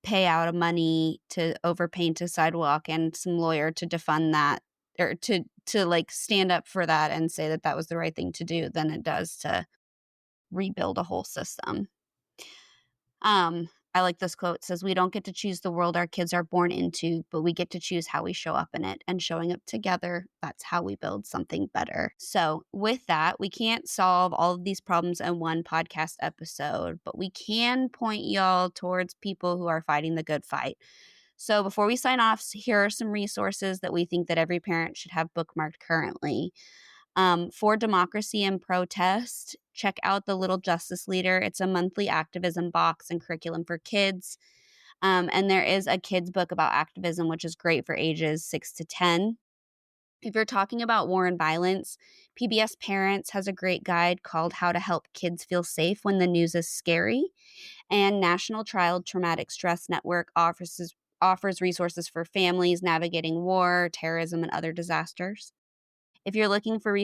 pay out of money to overpaint a sidewalk and some lawyer to defund that or to like stand up for that and say that that was the right thing to do than it does to rebuild a whole system. I like this quote. It says, "We don't get to choose the world our kids are born into, but we get to choose how we show up in it. And showing up together, that's how we build something better." So with that, we can't solve all of these problems in one podcast episode, but we can point y'all towards people who are fighting the good fight. So before we sign off, here are some resources that we think that every parent should have bookmarked currently. For Democracy and Protest, check out The Little Justice Leader. It's a monthly activism box and curriculum for kids. And there is a kids book about activism, which is great for ages 6 to 10. If you're talking about war and violence, PBS Parents has a great guide called How to Help Kids Feel Safe When the News is Scary. And National Child Traumatic Stress Network offers resources for families navigating war, terrorism, and other disasters. If you're looking for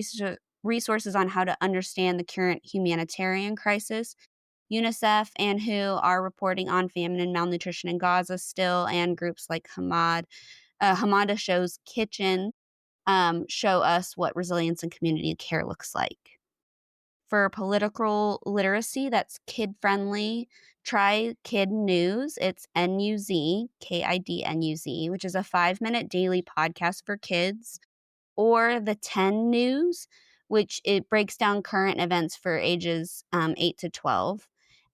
resources on how to understand the current humanitarian crisis, UNICEF and WHO are reporting on famine and malnutrition in Gaza still, and groups like Hamada Show's Kitchen show us what resilience and community care looks like. For political literacy that's kid-friendly, try Kid News. It's NUZ, KIDNUZ, which is a 5-minute daily podcast for kids. Or the 10 News, which it breaks down current events for ages 8 to 12.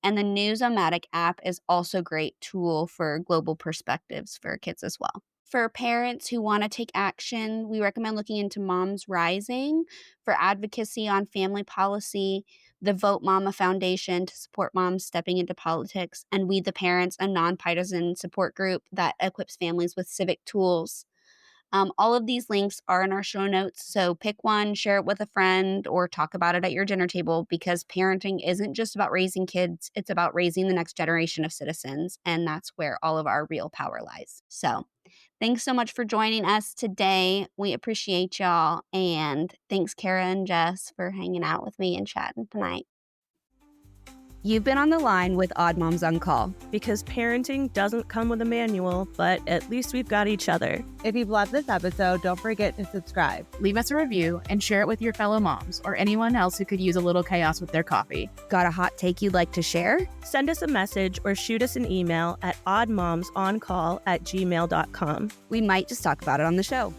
And the News-O-Matic app is also a great tool for global perspectives for kids as well. For parents who want to take action, we recommend looking into Moms Rising for advocacy on family policy, the Vote Mama Foundation to support moms stepping into politics, and We the Parents, a nonpartisan support group that equips families with civic tools. All of these links are in our show notes, so pick one, share it with a friend, or talk about it at your dinner table, because parenting isn't just about raising kids, it's about raising the next generation of citizens, and that's where all of our real power lies. So thanks so much for joining us today. We appreciate y'all, and thanks Kara and Jess for hanging out with me and chatting tonight. You've been on the line with Odd Moms on Call. Because parenting doesn't come with a manual, but at least we've got each other. If you've loved this episode, don't forget to subscribe. Leave us a review and share it with your fellow moms or anyone else who could use a little chaos with their coffee. Got a hot take you'd like to share? Send us a message or shoot us an email at oddmomsoncall@gmail.com. We might just talk about it on the show.